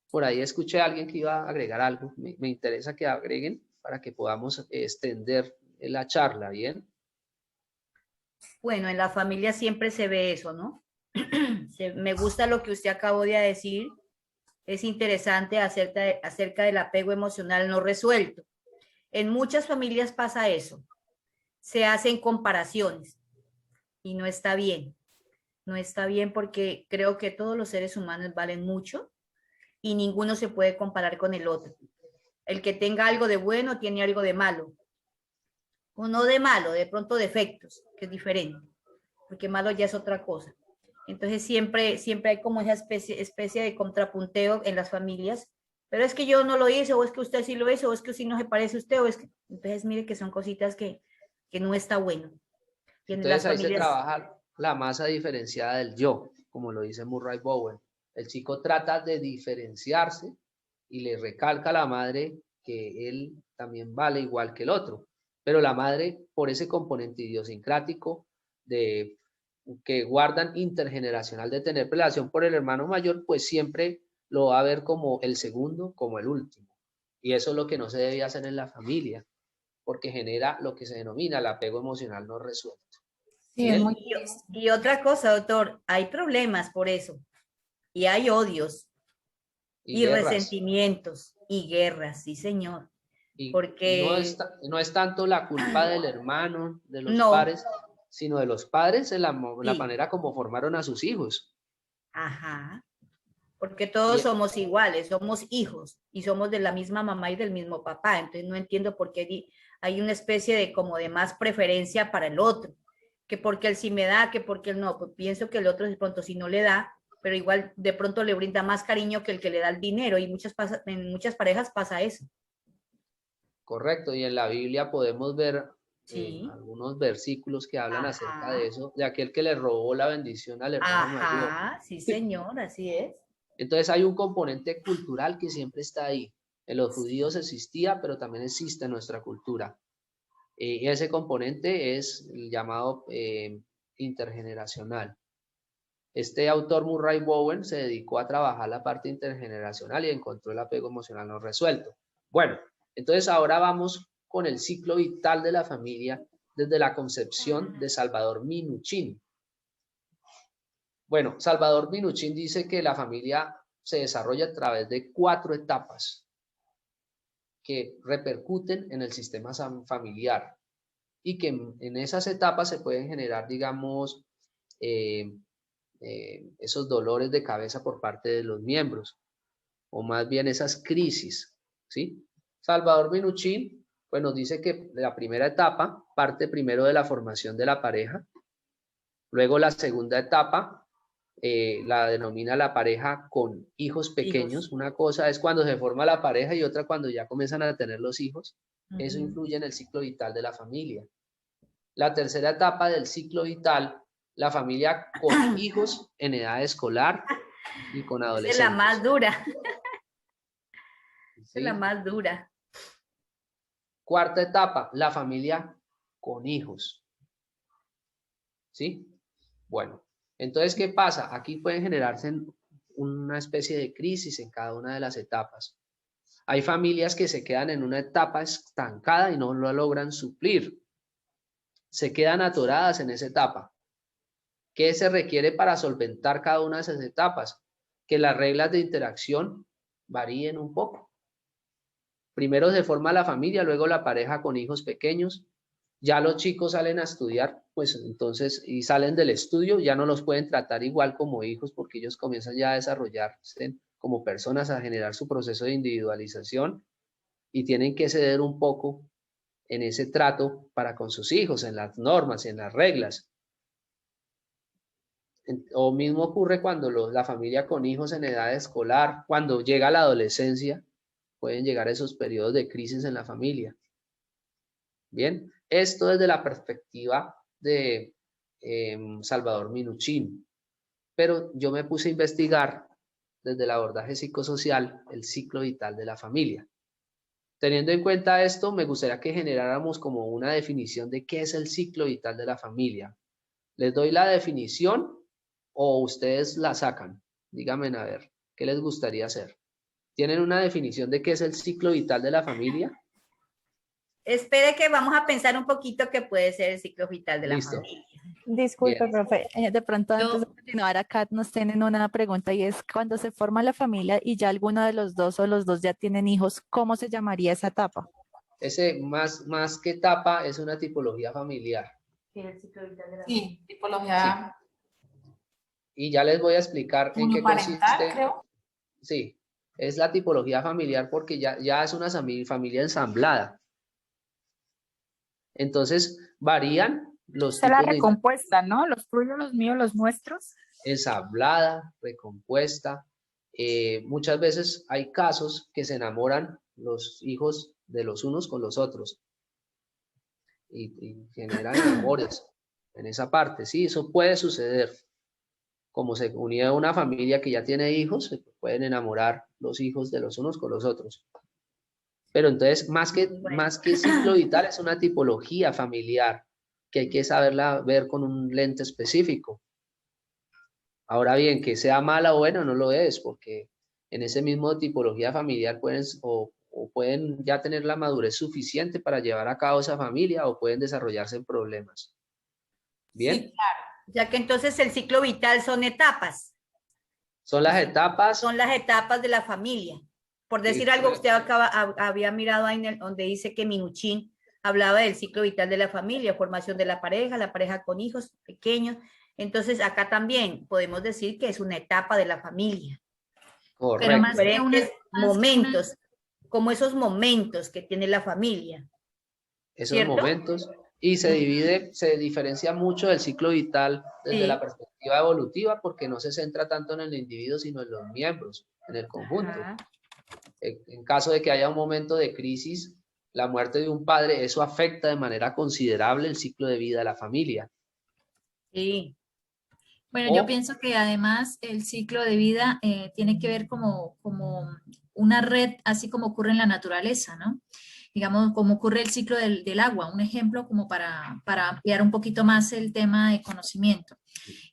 Por ahí escuché a alguien que iba a agregar algo. Me interesa que agreguen para que podamos extender la charla, ¿bien? Bueno, en la familia siempre se ve eso, ¿no? Me gusta lo que usted acabó de decir. Es interesante acerca del apego emocional no resuelto. En muchas familias pasa eso. Se hacen comparaciones y no está bien. No está bien porque creo que todos los seres humanos valen mucho y ninguno se puede comparar con el otro. El que tenga algo de bueno tiene algo de malo. O no de malo, de pronto defectos, que es diferente, porque malo ya es otra cosa. Entonces siempre hay como esa especie de contrapunteo en las familias, pero es que yo no lo hice, o es que usted sí lo hizo, o es que sí no se parece a usted, o es que... Entonces mire que son cositas que no está bueno. Y en Entonces las ahí se familias... trabaja la masa diferenciada del yo, como lo dice Murray Bowen. El chico trata de diferenciarse y le recalca a la madre que él también vale igual que el otro. Pero la madre, por ese componente idiosincrático que guardan intergeneracional de tener relación por el hermano mayor, pues siempre lo va a ver como el segundo, como el último. Y eso es lo que no se debe hacer en la familia, porque genera lo que se denomina el apego emocional no resuelto. Sí, es muy y otra cosa, doctor, hay problemas por eso. Y hay odios y resentimientos y guerras, sí, señor. Porque no es tanto la culpa del hermano, de los padres, sino de los padres en la manera como formaron a sus hijos. Ajá. Porque todos somos iguales, somos hijos y somos de la misma mamá y del mismo papá. Entonces no entiendo por qué hay una especie de como de más preferencia para el otro. Que porque él sí me da, que porque él no. Pues pienso que el otro de pronto sí no le da, pero igual de pronto le brinda más cariño que el que le da el dinero. Y en muchas parejas pasa eso. Correcto, y en la Biblia podemos ver algunos versículos que hablan acerca de eso, de aquel que le robó la bendición al hermano mayor. Sí, señor, así es. Entonces hay un componente cultural que siempre está ahí. En los judíos existía, pero también existe en nuestra cultura. Y ese componente es el llamado intergeneracional. Este autor Murray Bowen se dedicó a trabajar la parte intergeneracional y encontró el apego emocional no resuelto. Bueno, entonces ahora vamos con el ciclo vital de la familia desde la concepción de Salvador Minuchin. Bueno, Salvador Minuchin dice que la familia se desarrolla a través de 4 etapas que repercuten en el sistema familiar y que en esas etapas se pueden generar, digamos, esos dolores de cabeza por parte de los miembros, o más bien esas crisis, ¿sí? Salvador Minuchin, pues nos dice que la primera etapa parte primero de la formación de la pareja, luego la segunda etapa la denomina la pareja con hijos pequeños. Una cosa es cuando se forma la pareja y otra cuando ya comienzan a tener los hijos. Eso influye en el ciclo vital de la familia. La tercera etapa del ciclo vital, la familia con hijos en edad escolar y con adolescentes. Esa es la más dura. ¿Sí? Es la más dura. Cuarta etapa, la familia con hijos. ¿Sí? Bueno, entonces, ¿qué pasa? Aquí pueden generarse una especie de crisis en cada una de las etapas. Hay familias que se quedan en una etapa estancada y no lo logran suplir. Se quedan atoradas en esa etapa. ¿Qué se requiere para solventar cada una de esas etapas? Que las reglas de interacción varíen un poco. Primero se forma la familia, luego la pareja con hijos pequeños. Ya los chicos salen a estudiar, pues entonces, y salen del estudio, ya no los pueden tratar igual como hijos porque ellos comienzan ya a desarrollarse como personas, a generar su proceso de individualización y tienen que ceder un poco en ese trato para con sus hijos, en las normas, en las reglas. O mismo ocurre cuando la familia con hijos en edad escolar, cuando llega la adolescencia, pueden llegar esos periodos de crisis en la familia. Bien, esto desde la perspectiva de Salvador Minuchin, pero yo me puse a investigar desde el abordaje psicosocial el ciclo vital de la familia. Teniendo en cuenta esto, me gustaría que generáramos como una definición de qué es el ciclo vital de la familia. ¿Les doy la definición o ustedes la sacan? Díganme a ver, ¿qué les gustaría hacer? ¿Tienen una definición de qué es el ciclo vital de la familia? Espere que vamos a pensar un poquito qué puede ser el ciclo vital de la familia. Disculpe, Bien. profe. De pronto, antes de continuar acá, nos tienen una pregunta y es, cuando se forma la familia y ya alguno de los dos o los dos ya tienen hijos, ¿cómo se llamaría esa etapa? Ese más que etapa es una tipología familiar. Sí, tipología Y ya les voy a explicar en qué monoparental, consiste. creo. Sí, es la tipología familiar porque ya es una familia ensamblada. Entonces, varían los Esa es la tipos de recompuesta, ¿no? Los tuyos, los míos, los nuestros. ensamblada, recompuesta. Muchas veces hay casos que se enamoran los hijos de los unos con los otros y generan amores en esa parte. Sí, eso puede suceder. Como se unía una familia que ya tiene hijos, se pueden enamorar los hijos de los unos con los otros. Pero entonces, más que ciclo vital, es una tipología familiar que hay que saberla ver con un lente específico. Ahora bien, que sea mala o buena no lo es, porque en ese mismo tipología familiar pueden ya tener la madurez suficiente para llevar a cabo esa familia o pueden desarrollarse en problemas. ¿Bien? Sí, claro. Ya que entonces el ciclo vital son etapas. Son las etapas. Son las etapas de la familia. Por decir algo, usted había mirado ahí donde dice que Minuchin hablaba del ciclo vital de la familia, formación de la pareja con hijos pequeños. Entonces, acá también podemos decir que es una etapa de la familia. Correcto. Pero más diferentes momentos, como esos momentos que tiene la familia. Esos ¿cierto? momentos. Y se diferencia mucho del ciclo vital desde la perspectiva evolutiva porque no se centra tanto en el individuo, sino en los miembros, en el conjunto. En caso de que haya un momento de crisis, la muerte de un padre, eso afecta de manera considerable el ciclo de vida de la familia. Sí. Bueno, yo pienso que además el ciclo de vida tiene que ver como una red, así como ocurre en la naturaleza, ¿no? Digamos, como ocurre el ciclo del agua, un ejemplo como para ampliar un poquito más el tema de conocimiento.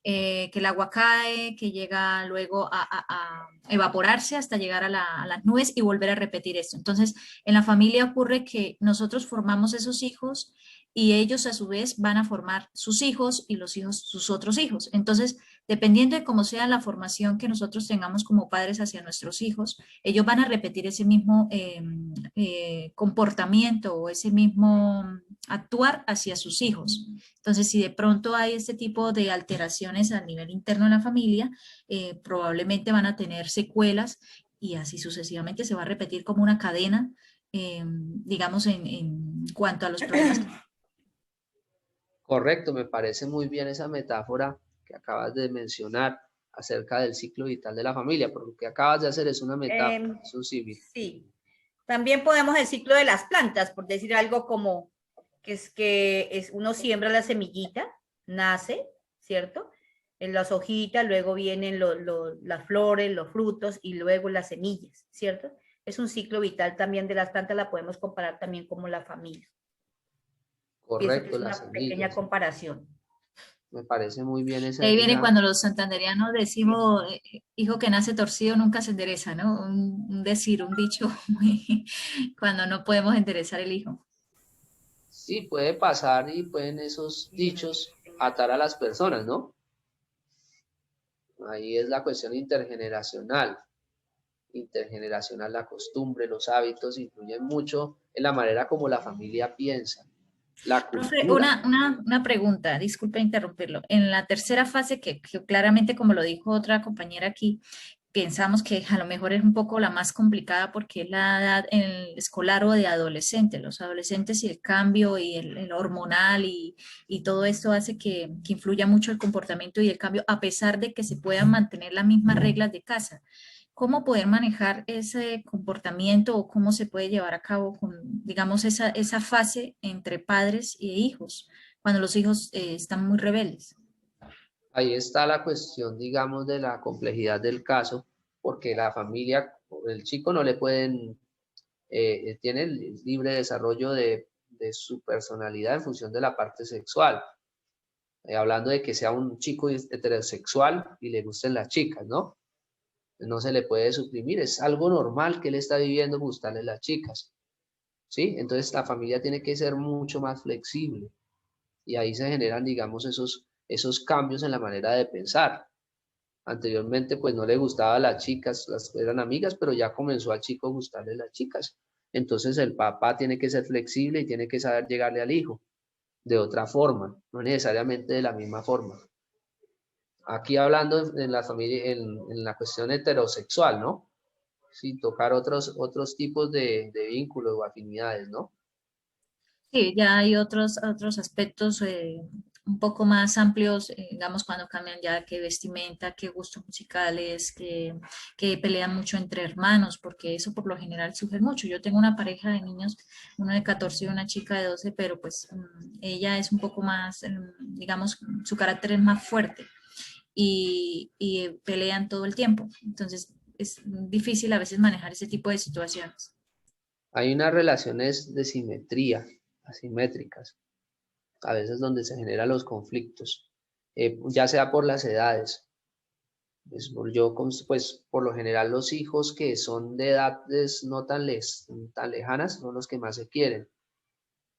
que el agua cae, que llega luego a evaporarse hasta llegar a las nubes y volver a repetir esto. Entonces, en la familia ocurre que nosotros formamos esos hijos y ellos a su vez van a formar sus hijos y los hijos sus otros hijos. Entonces, dependiendo de cómo sea la formación que nosotros tengamos como padres hacia nuestros hijos, ellos van a repetir ese mismo comportamiento o ese mismo actuar hacia sus hijos. Entonces, si de pronto hay este tipo de alteraciones a nivel interno de la familia, probablemente van a tener secuelas y así sucesivamente se va a repetir como una cadena, digamos, en cuanto a los problemas. Correcto, me parece muy bien esa metáfora que acabas de mencionar acerca del ciclo vital de la familia, porque lo que acabas de hacer es una metáfora, es un símil. Sí. También podemos el ciclo de las plantas, por decir algo como uno siembra la semillita, nace, ¿cierto? En las hojitas, luego vienen las flores, los frutos y luego las semillas, ¿cierto? Es un ciclo vital también de las plantas, la podemos comparar también como la familia. Pienso que Correcto, es las una pequeña semillas. comparación. Me parece muy bien esa. Ahí viene cuando los santanderianos decimos, hijo que nace torcido nunca se endereza, ¿no? Un decir, un dicho, cuando no podemos enderezar el hijo. Sí, puede pasar y pueden esos dichos atar a las personas, ¿no? Ahí es la cuestión intergeneracional. Intergeneracional, la costumbre, los hábitos influyen mucho en la manera como la familia piensa. La Profe, cultura. una pregunta, disculpe interrumpirlo. En la tercera fase, que claramente, como lo dijo otra compañera aquí, pensamos que a lo mejor es un poco la más complicada porque es la edad en el escolar o de adolescente. Los adolescentes y el cambio y el hormonal y todo esto hace que influya mucho el comportamiento y el cambio, a pesar de que se puedan mantener las mismas reglas de casa. ¿Cómo poder manejar ese comportamiento o cómo se puede llevar a cabo con, digamos, esa fase entre padres e hijos, cuando los hijos están muy rebeldes? Ahí está la cuestión, digamos, de la complejidad del caso, porque la familia, el chico no le pueden, tiene el libre desarrollo de su personalidad en función de la parte sexual. Hablando de que sea un chico heterosexual y le gusten las chicas, ¿no? No se le puede suprimir, es algo normal que él está viviendo gustarle las chicas, ¿sí? Entonces la familia tiene que ser mucho más flexible y ahí se generan, digamos, esos cambios en la manera de pensar. Anteriormente, pues no le gustaba a las chicas, eran amigas, pero ya comenzó al chico a gustarle las chicas. Entonces el papá tiene que ser flexible y tiene que saber llegarle al hijo de otra forma, no necesariamente de la misma forma. Aquí hablando en la familia, en la cuestión heterosexual, ¿no? Sin tocar otros tipos de vínculos o afinidades, ¿no? Sí, ya hay otros aspectos un poco más amplios, digamos, cuando cambian ya qué vestimenta, qué gustos musicales, que pelean mucho entre hermanos, porque eso por lo general surge mucho. Yo tengo una pareja de niños, uno de 14 y una chica de 12, pero pues ella es un poco más, digamos, su carácter es más fuerte y pelean todo el tiempo. Entonces es difícil a veces manejar ese tipo de situaciones. Hay unas relaciones de simetría, asimétricas, a veces donde se generan los conflictos, ya sea por las edades. Pues por lo general los hijos que son de edades no tan lejanas son los que más se quieren.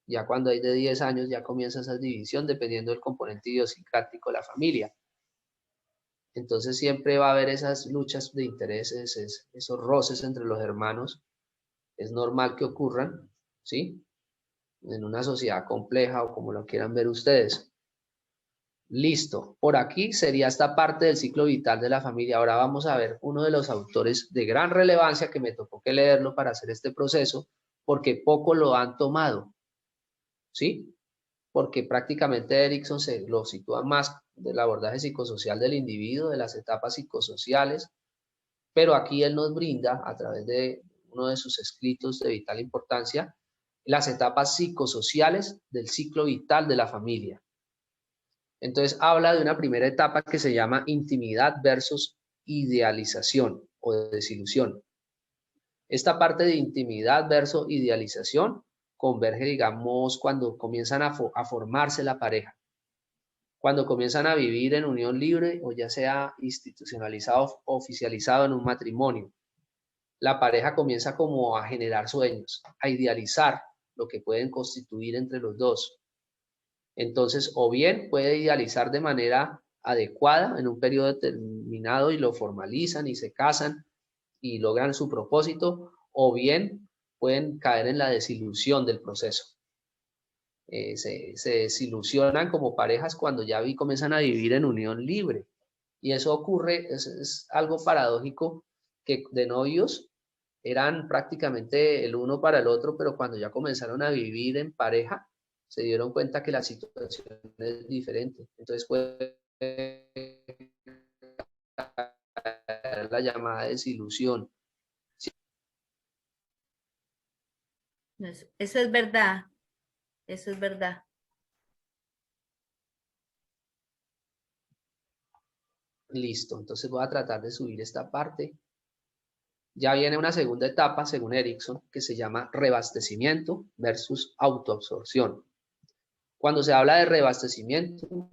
Ya cuando hay de 10 años ya comienza esa división dependiendo del componente idiosincrático de la familia. Entonces siempre va a haber esas luchas de intereses, esos roces entre los hermanos. Es normal que ocurran, ¿sí? En una sociedad compleja o como lo quieran ver ustedes. Listo, por aquí sería esta parte del ciclo vital de la familia. Ahora vamos a ver uno de los autores de gran relevancia que me tocó que leerlo para hacer este proceso, porque poco lo han tomado, ¿sí? Porque prácticamente Erickson se lo sitúa más del abordaje psicosocial del individuo, de las etapas psicosociales, pero aquí él nos brinda, a través de uno de sus escritos de vital importancia, las etapas psicosociales del ciclo vital de la familia. Entonces habla de una primera etapa que se llama intimidad versus idealización o desilusión. Esta parte de intimidad versus idealización converge, digamos, cuando comienzan a formarse la pareja. cuando comienzan a vivir en unión libre o ya sea institucionalizado o oficializado en un matrimonio. La pareja comienza como a generar sueños, a idealizar lo que pueden constituir entre los dos. Entonces, o bien puede idealizar de manera adecuada en un periodo determinado y lo formalizan y se casan y logran su propósito, o bien pueden caer en la desilusión del proceso. Se desilusionan como parejas cuando ya comienzan a vivir en unión libre. Y eso ocurre, es algo paradójico, que de novios eran prácticamente el uno para el otro, pero cuando ya comenzaron a vivir en pareja, se dieron cuenta que la situación es diferente. Entonces puede la llamada desilusión. Eso es verdad. Eso es verdad. Listo, entonces voy a tratar de subir esta parte. Ya viene una segunda etapa, según Erikson, que se llama reabastecimiento versus autoabsorción. Cuando se habla de reabastecimiento,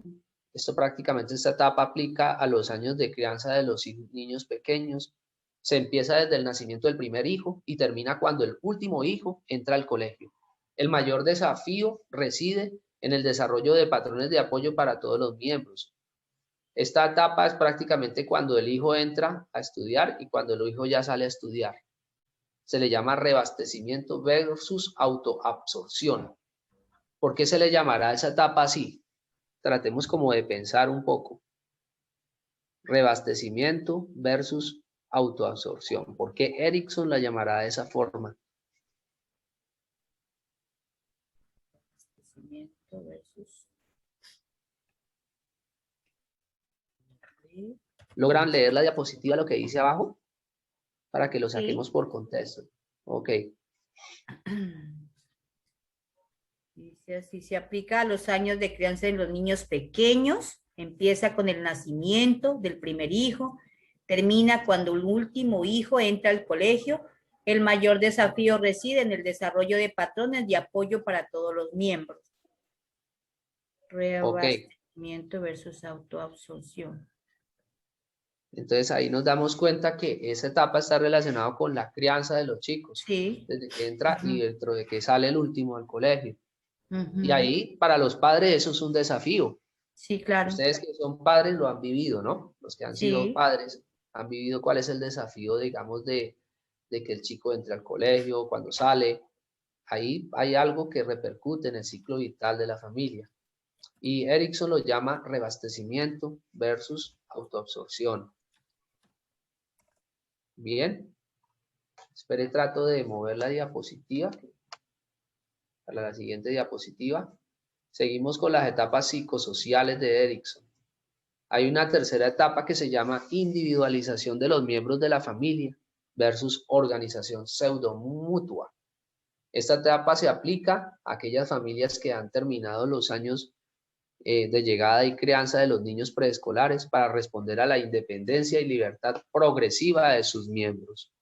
esto prácticamente esta etapa aplica a los años de crianza de los niños pequeños. Se empieza desde el nacimiento del primer hijo y termina cuando el último hijo entra al colegio. El mayor desafío reside en el desarrollo de patrones de apoyo para todos los miembros. Esta etapa es prácticamente cuando el hijo entra a estudiar y cuando el hijo ya sale a estudiar. Se le llama reabastecimiento versus autoabsorción. ¿Por qué se le llamará a esa etapa así? Tratemos como de pensar un poco. Reabastecimiento versus autoabsorción. ¿Por qué Erikson la llamará de esa forma? ¿Logran leer la diapositiva, lo que dice abajo? Para que lo saquemos por contexto. Ok. Dice así, se aplica a los años de crianza de los niños pequeños, empieza con el nacimiento del primer hijo, termina cuando el último hijo entra al colegio. El mayor desafío reside en el desarrollo de patrones de apoyo para todos los miembros. Reabastecimiento versus autoabsorción. Entonces ahí nos damos cuenta que esa etapa está relacionada con la crianza de los chicos. Sí. Desde que entra y dentro de que sale el último al colegio. Y ahí para los padres eso es un desafío. Sí, claro. Ustedes que son padres lo han vivido, ¿no? Los que han sido padres han vivido cuál es el desafío, digamos, de que el chico entre al colegio, cuando sale. Ahí hay algo que repercute en el ciclo vital de la familia. Y Erikson lo llama reabastecimiento versus autoabsorción. Bien. Espere, trato de mover la diapositiva. Para la siguiente diapositiva. Seguimos con las etapas psicosociales de Erikson. Hay una tercera etapa que se llama individualización de los miembros de la familia versus organización pseudomutua. Esta etapa se aplica a aquellas familias que han terminado los años de llegada y crianza de los niños preescolares para responder a la independencia y libertad progresiva de sus miembros.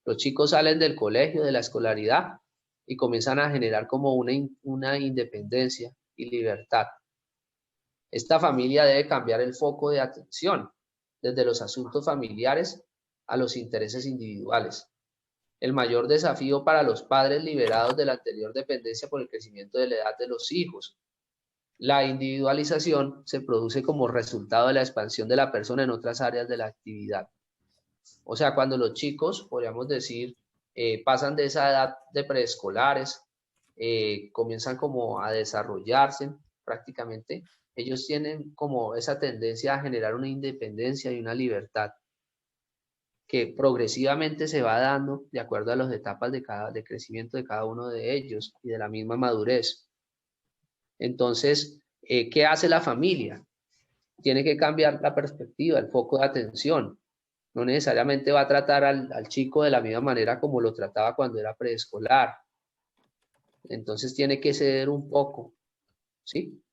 Los chicos salen del colegio, de la escolaridad, y comienzan a generar como una independencia y libertad. Esta familia debe cambiar el foco de atención desde los asuntos familiares a los intereses individuales. El mayor desafío para los padres liberados de la anterior dependencia por el crecimiento de la edad de los hijos. La individualización se produce como resultado de la expansión de la persona en otras áreas de la actividad. O sea, cuando los chicos, podríamos decir, pasan de esa edad de preescolares, comienzan como a desarrollarse prácticamente, ellos tienen como esa tendencia a generar una independencia y una libertad que progresivamente se va dando de acuerdo a las etapas de crecimiento de cada uno de ellos y de la misma madurez. Entonces, ¿qué hace la familia? Tiene que cambiar la perspectiva, el foco de atención. No necesariamente va a tratar al chico de la misma manera como lo trataba cuando era preescolar. Entonces tiene que ceder un poco, ¿sí?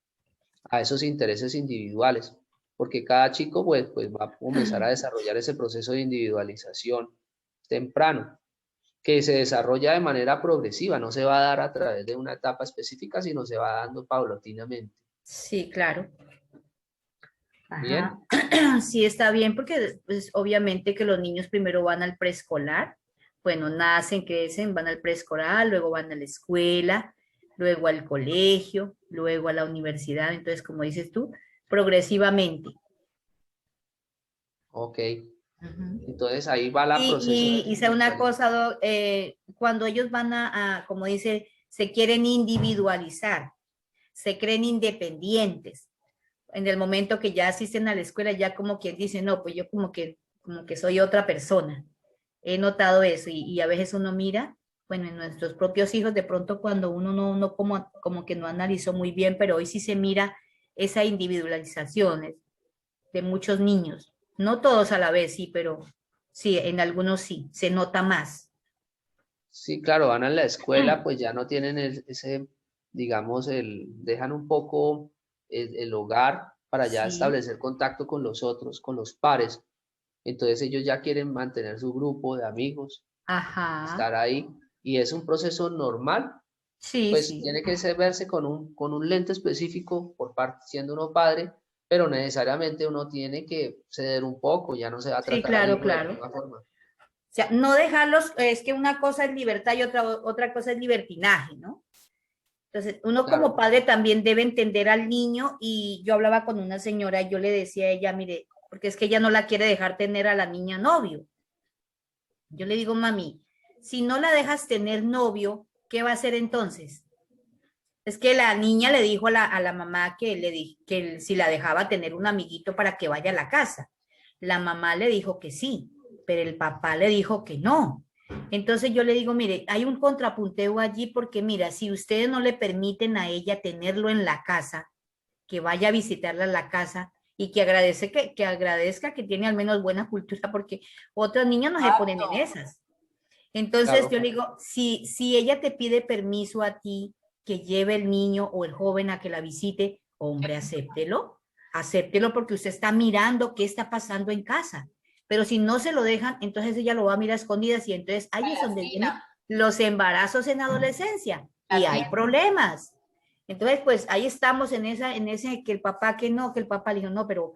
A esos intereses individuales, porque cada chico pues va a comenzar a desarrollar ese proceso de individualización temprano, que se desarrolla de manera progresiva, no se va a dar a través de una etapa específica, sino se va dando paulatinamente. Sí, claro. ¿Bien? Ajá. Sí, está bien, porque pues, obviamente que los niños primero van al preescolar, bueno, nacen, crecen, van al preescolar, luego van a la escuela, luego al colegio, luego a la universidad, entonces, como dices tú, progresivamente. Ok. Ujú. Entonces ahí va la proceso de Y sé una individualización. cosa, cuando ellos van como dice, se quieren individualizar, se creen independientes. En el momento que ya asisten a la escuela, ya como que dicen, no, pues yo como que soy otra persona. He notado eso y a veces uno mira, bueno, en nuestros propios hijos, de pronto cuando uno no como que no analizó muy bien, pero hoy sí se mira esa individualización de muchos niños. No todos a la vez, sí, pero sí, en algunos sí, se nota más. Sí, claro, van a la escuela, pues ya no tienen ese, digamos, dejan un poco el hogar para ya Sí, establecer contacto con los otros, con los pares. Entonces ellos ya quieren mantener su grupo de amigos, ajá, estar ahí, y es un proceso normal, sí, pues sí. tiene que verse con un lente específico por parte, siendo uno padre, pero necesariamente uno tiene que ceder un poco, ya no se va a Sí, tratar al claro, hijo de la claro. misma forma. O sea, no dejarlos, es que una cosa es libertad y otra cosa es libertinaje, ¿no? Entonces, uno como Claro, padre también debe entender al niño y yo hablaba con una señora y yo le decía a ella, mire, porque es que ella no la quiere dejar tener a la niña novio. Yo le digo, mami, si no la dejas tener novio, ¿qué va a hacer entonces? Es que la niña le dijo a la mamá que si la dejaba tener un amiguito para que vaya a la casa. La mamá le dijo que sí, pero el papá le dijo que no. Entonces yo le digo, mire, hay un contrapunteo allí porque mira, si ustedes no le permiten a ella tenerlo en la casa, que vaya a visitarla a la casa y que agradezca que tiene al menos buena cultura porque otros niños no se ponen en Exacto. esas. Entonces claro. yo le digo, si ella te pide permiso a ti que lleve el niño o el joven a que la visite, hombre, acéptelo porque usted está mirando qué está pasando en casa. Pero si no se lo dejan, entonces ella lo va a mirar a escondidas y entonces ahí es donde vienen Latina, los embarazos en adolescencia y hay latina. problemas. Entonces, pues ahí estamos en ese que el papá que no, que el papá le dijo, no, pero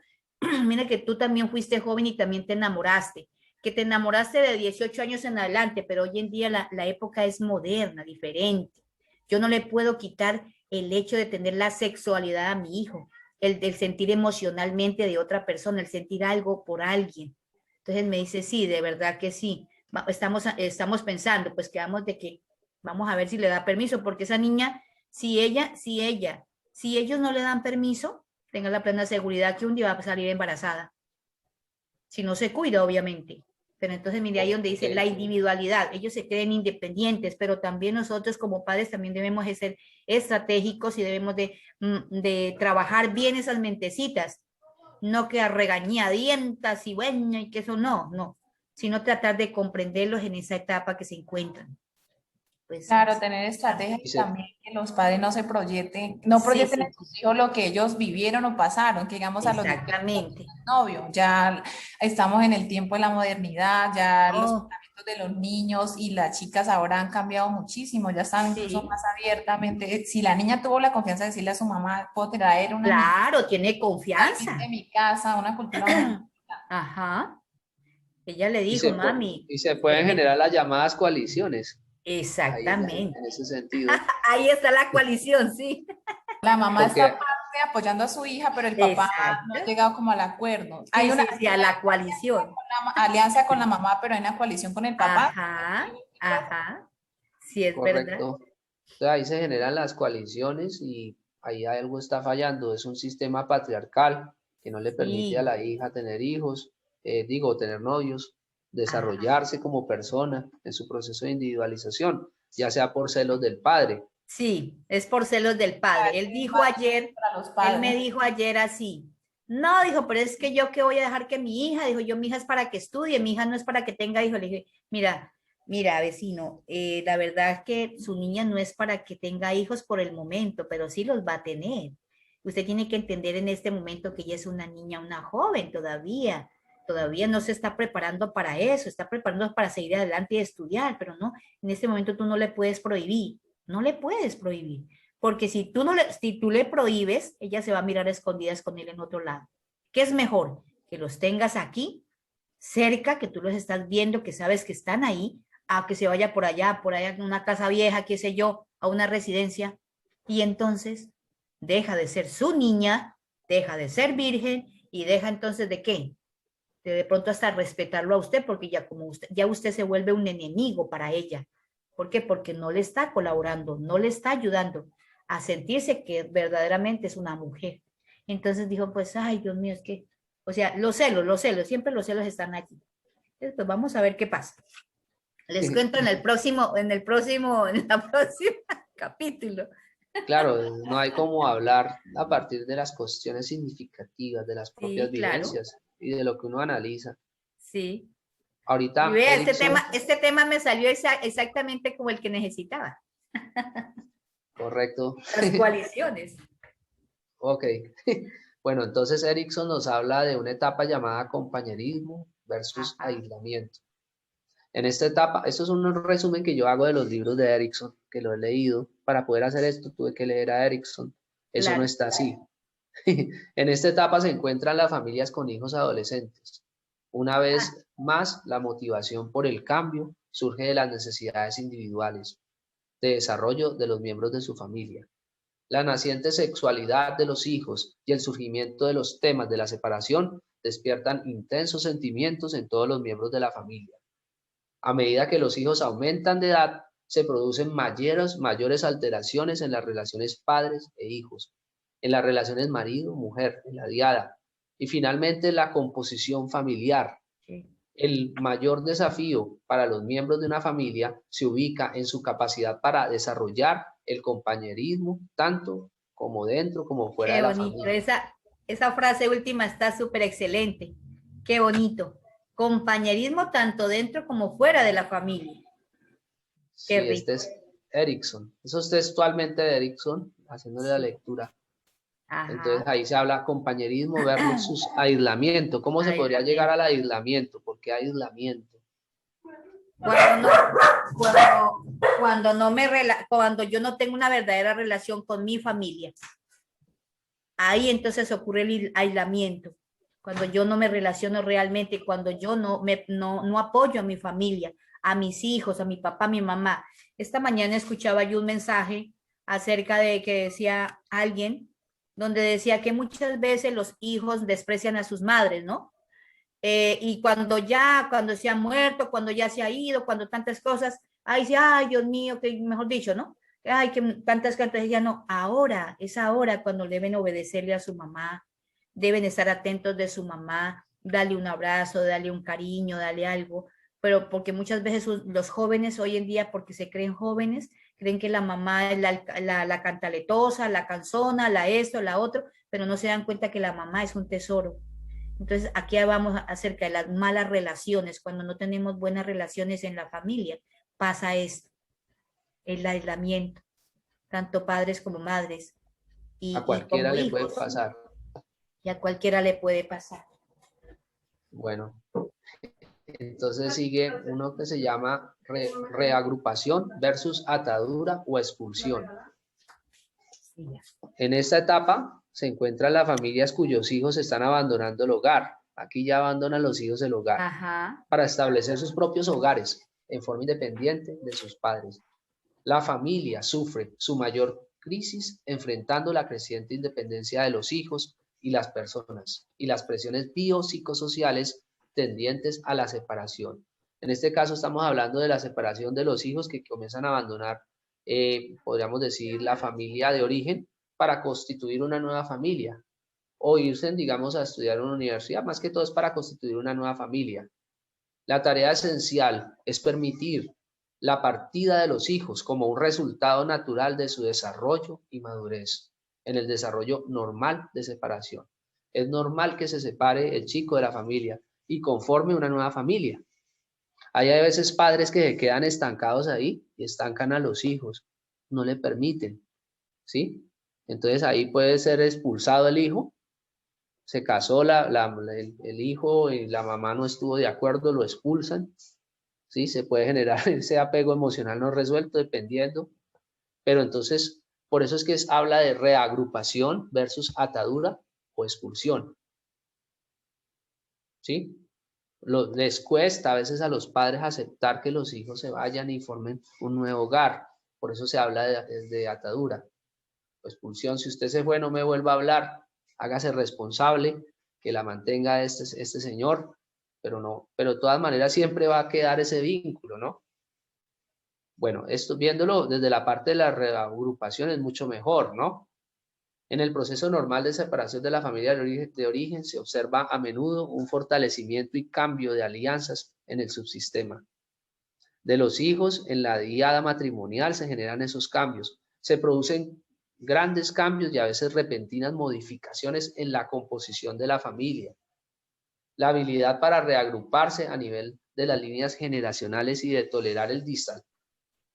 mira que tú también fuiste joven y también te enamoraste que te enamoraste de 18 años en adelante, pero hoy en día la época es moderna, diferente. Yo no le puedo quitar el hecho de tener la sexualidad a mi hijo, el sentir emocionalmente de otra persona, el sentir algo por alguien. Entonces me dice, sí, de verdad que sí. Estamos pensando, pues quedamos de que vamos a ver si le da permiso, porque esa niña, si ellos no le dan permiso, tenga la plena seguridad que un día va a salir embarazada si no se cuida, obviamente. Pero entonces, mire, ahí donde Ok. dice la individualidad, ellos se creen independientes, pero también nosotros como padres también debemos de ser estratégicos y debemos de trabajar bien esas mentecitas, no que a regañadientas y bueno, y que eso no, sino tratar de comprenderlos en esa etapa que se encuentran. Pues, Claro, tener estrategias Y y se, también que los padres no se proyecten, no sí, proyecten en sí, sus hijos lo que ellos vivieron o pasaron, que digamos a los 18 exactamente. novio, ya estamos en el tiempo de la modernidad, ya los Oh, pensamientos de los niños y las chicas ahora han cambiado muchísimo, ya están incluso sí, más abiertamente. Si la niña tuvo la confianza de decirle a su mamá, puedo traer una niña claro, tiene de confianza. mi casa, una cultura muy... Ajá. Ella le y dijo, se, mami, y se pueden generar las llamadas coaliciones, ahí exactamente. en ese sentido, Ahí está la coalición, sí. La mamá está porque aparte apoyando a su hija, pero el papá no Exacto. ha llegado como al acuerdo. Sí, Hay una sí, sí, a la coalición. alianza con la mamá, pero hay una coalición con el papá. Ajá, ajá. Sí, es verdad. correcto. Entonces ahí se generan las coaliciones y ahí algo está fallando. Es un sistema patriarcal que no le permite a Sí, la hija tener hijos, digo, tener novios, ajá. desarrollarse como persona en su proceso de individualización, ya sea por celos del padre. Sí, es por celos del padre. Él Es dijo más ayer, para los él me padres. dijo ayer así. No, dijo, pero es que yo que voy a dejar que mi hija, dijo, yo mi hija es para que estudie, mi hija no es para que tenga hijos. Le dije, mira, vecino, la verdad es que su niña no es para que tenga hijos por el momento, pero sí los va a tener. Usted tiene que entender en este momento que ella es una niña, una joven todavía no se está preparando para eso, está preparando para seguir adelante y estudiar, pero no, en este momento tú no le puedes prohibir, no le puedes prohibir, porque si tú le prohíbes, ella se va a mirar a escondidas con él en otro lado. ¿Qué es mejor? Que los tengas aquí, cerca, que tú los estás viendo, que sabes que están ahí, a que se vaya por allá en una casa vieja, qué sé yo, a una residencia, y entonces deja de ser su niña, deja de ser virgen, y deja entonces ¿de qué? De pronto hasta respetarlo a usted, porque ya usted se vuelve un enemigo para ella. ¿Por qué? Porque no le está colaborando, no le está ayudando a sentirse que verdaderamente es una mujer. Entonces dijo, pues, ay, Dios mío, es que, o sea, los celos, siempre los celos están allí. Entonces, pues vamos a ver qué pasa. Les cuento en la próxima capítulo. Claro, no hay como hablar a partir de las cuestiones significativas, de las propias Sí, claro. vivencias y de lo que uno analiza. Sí. Ahorita, Y vea, Erickson, este tema me salió exactamente como el que necesitaba. correcto. Las coaliciones. Ok. Bueno, entonces Erickson nos habla de una etapa llamada compañerismo versus aislamiento. En esta etapa, esto es un resumen que yo hago de los libros de Erickson, que lo he leído. Para poder hacer esto tuve que leer a Erickson. Eso Claro. no está así. En esta etapa se encuentran las familias con hijos adolescentes. Una vez más, la motivación por el cambio surge de las necesidades individuales de desarrollo de los miembros de su familia. La naciente sexualidad de los hijos y el surgimiento de los temas de la separación despiertan intensos sentimientos en todos los miembros de la familia. A medida que los hijos aumentan de edad, se producen mayores alteraciones en las relaciones padres e hijos, en las relaciones marido-mujer, en la diada, y finalmente la composición familiar. El mayor desafío para los miembros de una familia se ubica en su capacidad para desarrollar el compañerismo, tanto como dentro como fuera de la bonito. familia. Esa frase última está súper excelente. Qué bonito. Compañerismo tanto dentro como fuera de la familia. Sí, este es Erickson. Eso es textualmente de Erickson, haciéndole la lectura. Ajá. Entonces ahí se habla compañerismo versus aislamiento. ¿Cómo se podría llegar al aislamiento? ¿Por qué aislamiento? Cuando yo no tengo una verdadera relación con mi familia. Ahí entonces ocurre el aislamiento. Cuando yo no me relaciono realmente, cuando yo no apoyo a mi familia, a mis hijos, a mi papá, a mi mamá. Esta mañana escuchaba yo un mensaje acerca de que decía alguien, donde decía que muchas veces los hijos desprecian a sus madres, ¿no? Y cuando se ha muerto, cuando ya se ha ido, cuando tantas cosas, ay, sí, ay, Dios mío, que mejor dicho, ¿no? Ay, que tantas cosas, ya no, es ahora cuando deben obedecerle a su mamá, deben estar atentos de su mamá, darle un abrazo, darle un cariño, darle algo, pero porque muchas veces los jóvenes hoy en día, porque se creen jóvenes, creen que la mamá es la cantaletosa, la cansona, la esto, la otro, pero no se dan cuenta que la mamá es un tesoro. Entonces, aquí vamos acerca de las malas relaciones. Cuando no tenemos buenas relaciones en la familia, pasa esto, el aislamiento, tanto padres como madres. A cualquiera le puede pasar. Y a cualquiera le puede pasar. Bueno, entonces sigue uno que se llama reagrupación versus atadura o expulsión. En esta etapa se encuentran las familias cuyos hijos están abandonando el hogar. Aquí ya abandonan los hijos el hogar. Ajá. Para establecer sus propios hogares en forma independiente de sus padres. La familia sufre su mayor crisis enfrentando la creciente independencia de los hijos y las personas y las presiones biopsicosociales tendientes a la separación. En este caso estamos hablando de la separación de los hijos que comienzan a abandonar, podríamos decir, la familia de origen para constituir una nueva familia o irse, digamos, a estudiar en una universidad. Más que todo es para constituir una nueva familia. La tarea esencial es permitir la partida de los hijos como un resultado natural de su desarrollo y madurez en el desarrollo normal de separación. Es normal que se separe el chico de la familia y conforme una nueva familia. Hay a veces padres que se quedan estancados ahí y estancan a los hijos, no le permiten, ¿sí? Entonces ahí puede ser expulsado el hijo, se casó el hijo y la mamá no estuvo de acuerdo, lo expulsan, ¿sí? Se puede generar ese apego emocional no resuelto dependiendo, pero entonces, por eso es que habla de reagrupación versus atadura o expulsión. ¿sí? Les cuesta a veces a los padres aceptar que los hijos se vayan y formen un nuevo hogar. Por eso se habla de atadura o expulsión. Si usted se fue, no me vuelva a hablar, hágase responsable, que la mantenga este señor, pero de todas maneras siempre va a quedar ese vínculo, ¿no? Bueno, esto viéndolo desde la parte de la reagrupación es mucho mejor, ¿no? En el proceso normal de separación de la familia de origen se observa a menudo un fortalecimiento y cambio de alianzas en el subsistema. De los hijos, en la diada matrimonial se generan esos cambios. Se producen grandes cambios y a veces repentinas modificaciones en la composición de la familia. La habilidad para reagruparse a nivel de las líneas generacionales y de tolerar el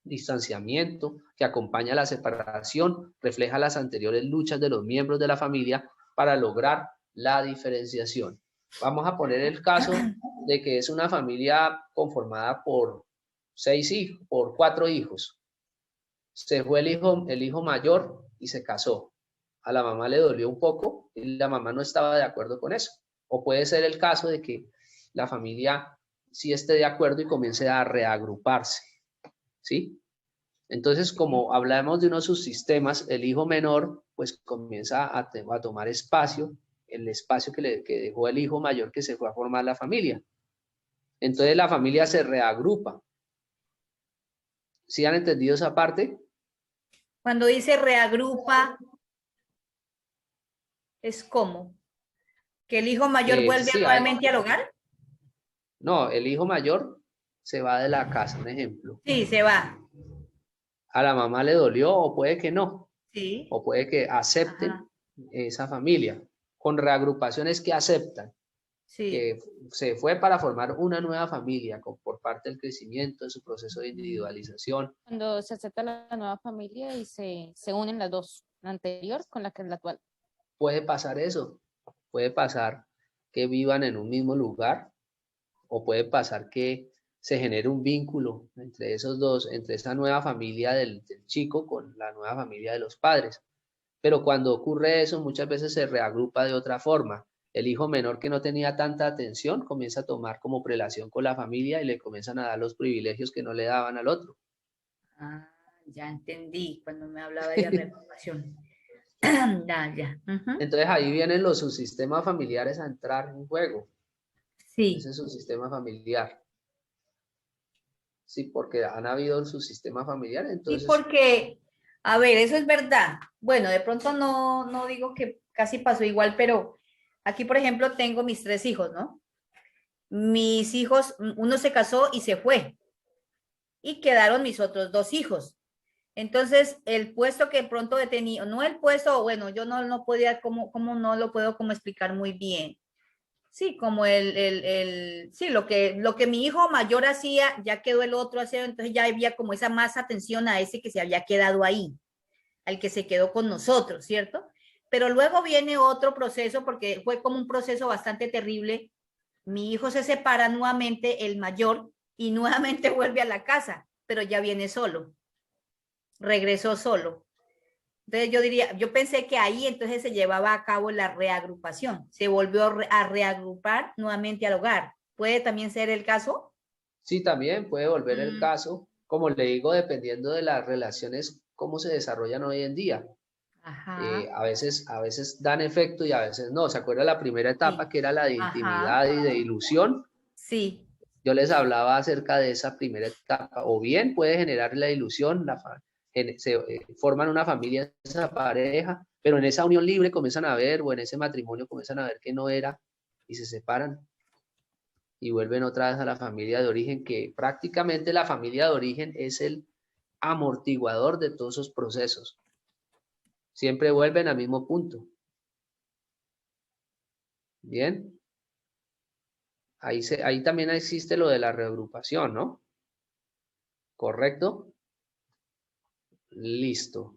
distanciamiento que acompaña la separación refleja las anteriores luchas de los miembros de la familia para lograr la diferenciación. Vamos a poner el caso de que es una familia conformada por 4 hijos. Se fue el hijo mayor y se casó. A la mamá le dolió un poco y la mamá no estaba de acuerdo con eso. O puede ser el caso de que la familia sí esté de acuerdo y comience a reagruparse, ¿sí? Entonces, como hablamos de unos subsistemas, el hijo menor pues comienza a tomar espacio, el espacio que dejó el hijo mayor que se fue a formar la familia. Entonces la familia se reagrupa. ¿Sí han entendido esa parte? Cuando dice reagrupa, ¿es como? ¿Que el hijo mayor vuelve Sí, nuevamente al hogar? No, el hijo mayor se va de la casa, un ejemplo. Sí, se va. A la mamá le dolió o puede que no. Sí. O puede que acepten esa familia. Con reagrupaciones que aceptan. Sí. Que se fue para formar una nueva familia por parte del crecimiento de su proceso de individualización. Cuando se acepta la nueva familia y se unen las dos, la anterior con la que es la actual. Puede pasar eso. Puede pasar que vivan en un mismo lugar o puede pasar que se genere un vínculo entre esos dos, entre esa nueva familia del chico con la nueva familia de los padres. Pero cuando ocurre eso, muchas veces se reagrupa de otra forma. El hijo menor que no tenía tanta atención comienza a tomar como prelación con la familia y le comienzan a dar los privilegios que no le daban al otro. Ah, ya entendí cuando me hablaba de reagrupación. Ya. Entonces ahí vienen los subsistemas familiares a entrar en juego. Sí. Ese es su sistema familiar. Sí, porque han habido sus sistemas familiares. Entonces... Sí, porque, a ver, eso es verdad. Bueno, de pronto no digo que casi pasó igual, pero aquí, por ejemplo, tengo mis 3 hijos, ¿no? Mis hijos, uno se casó y se fue. Y quedaron mis otros 2 hijos. Entonces, el puesto que pronto he tenido, no el puesto, bueno, yo no podía, como no lo puedo como explicar muy bien. Sí, como sí, lo que mi hijo mayor hacía, ya quedó el otro haciendo, entonces ya había como esa más atención a ese que se había quedado ahí, al que se quedó con nosotros, ¿cierto? Pero luego viene otro proceso, porque fue como un proceso bastante terrible. Mi hijo se separa nuevamente, el mayor, y nuevamente vuelve a la casa, pero ya viene solo. Regresó solo. Entonces yo pensé que ahí entonces se llevaba a cabo la reagrupación, se volvió a reagrupar nuevamente al hogar. ¿Puede también ser el caso? Sí, también puede volver el caso, como le digo, dependiendo de las relaciones, cómo se desarrollan hoy en día. A veces dan efecto y a veces no. ¿Se acuerda la primera etapa que era la de intimidad y de ilusión? Sí. Yo les hablaba acerca de esa primera etapa. O bien puede generar la ilusión, forman una familia, esa pareja, pero en esa unión libre comienzan a ver, o en ese matrimonio comienzan a ver que no era, y se separan y vuelven otra vez a la familia de origen, que prácticamente la familia de origen es el amortiguador de todos esos procesos. Siempre vuelven al mismo punto. Bien. Ahí también existe lo de la reagrupación, ¿no? ¿Correcto? Listo.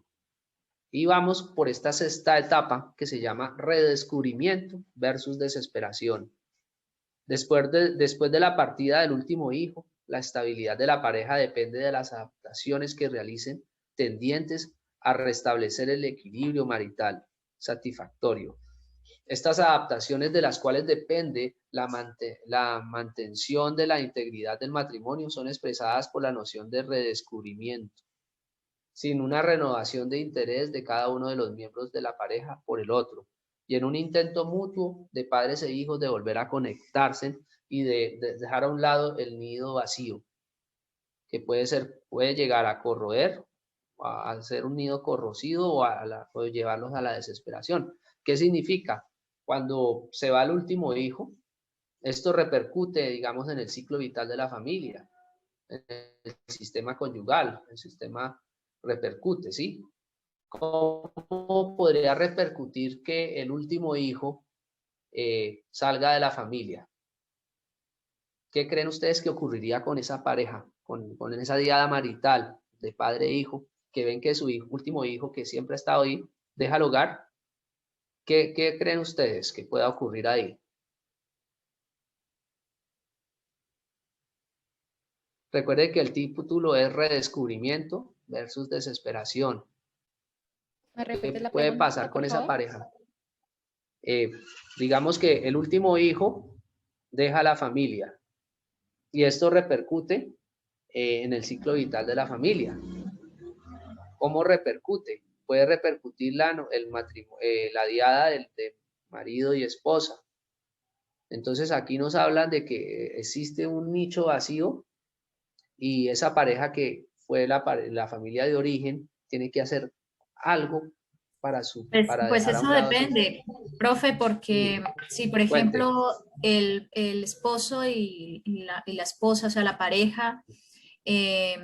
Y vamos por esta 6ª etapa que se llama redescubrimiento versus desesperación. Después de la partida del último hijo, la estabilidad de la pareja depende de las adaptaciones que realicen tendientes a restablecer el equilibrio marital satisfactorio. Estas adaptaciones de las cuales depende la mantención de la integridad del matrimonio son expresadas por la noción de redescubrimiento, sin una renovación de interés de cada uno de los miembros de la pareja por el otro, y en un intento mutuo de padres e hijos de volver a conectarse y de dejar a un lado el nido vacío, que puede llegar a corroer, a ser un nido corrosivo o llevarlos a la desesperación. ¿Qué significa? Cuando se va el último hijo, esto repercute, digamos, en el ciclo vital de la familia, en el sistema conyugal, el sistema repercute, ¿sí? ¿Cómo podría repercutir que el último hijo salga de la familia? ¿Qué creen ustedes que ocurriría con esa pareja, con esa diada marital de padre e hijo, que ven que su último hijo, que siempre ha estado ahí, deja el hogar? ¿Qué creen ustedes que pueda ocurrir ahí? Recuerde que el título es redescubrimiento versus desesperación. ¿Me ¿Qué repites la puede pregunta, pasar con por esa favor? pareja? Digamos que el último hijo deja la familia y esto repercute en el ciclo vital de la familia. ¿Cómo repercute? Puede repercutir la diada de marido y esposa. Entonces aquí nos hablan de que existe un nicho vacío y esa pareja que fue la familia de origen tiene que hacer algo para Pues dejar a eso un lado sus... depende, profe, porque si por Cuente. ejemplo el esposo y la esposa, o sea, la pareja, eh,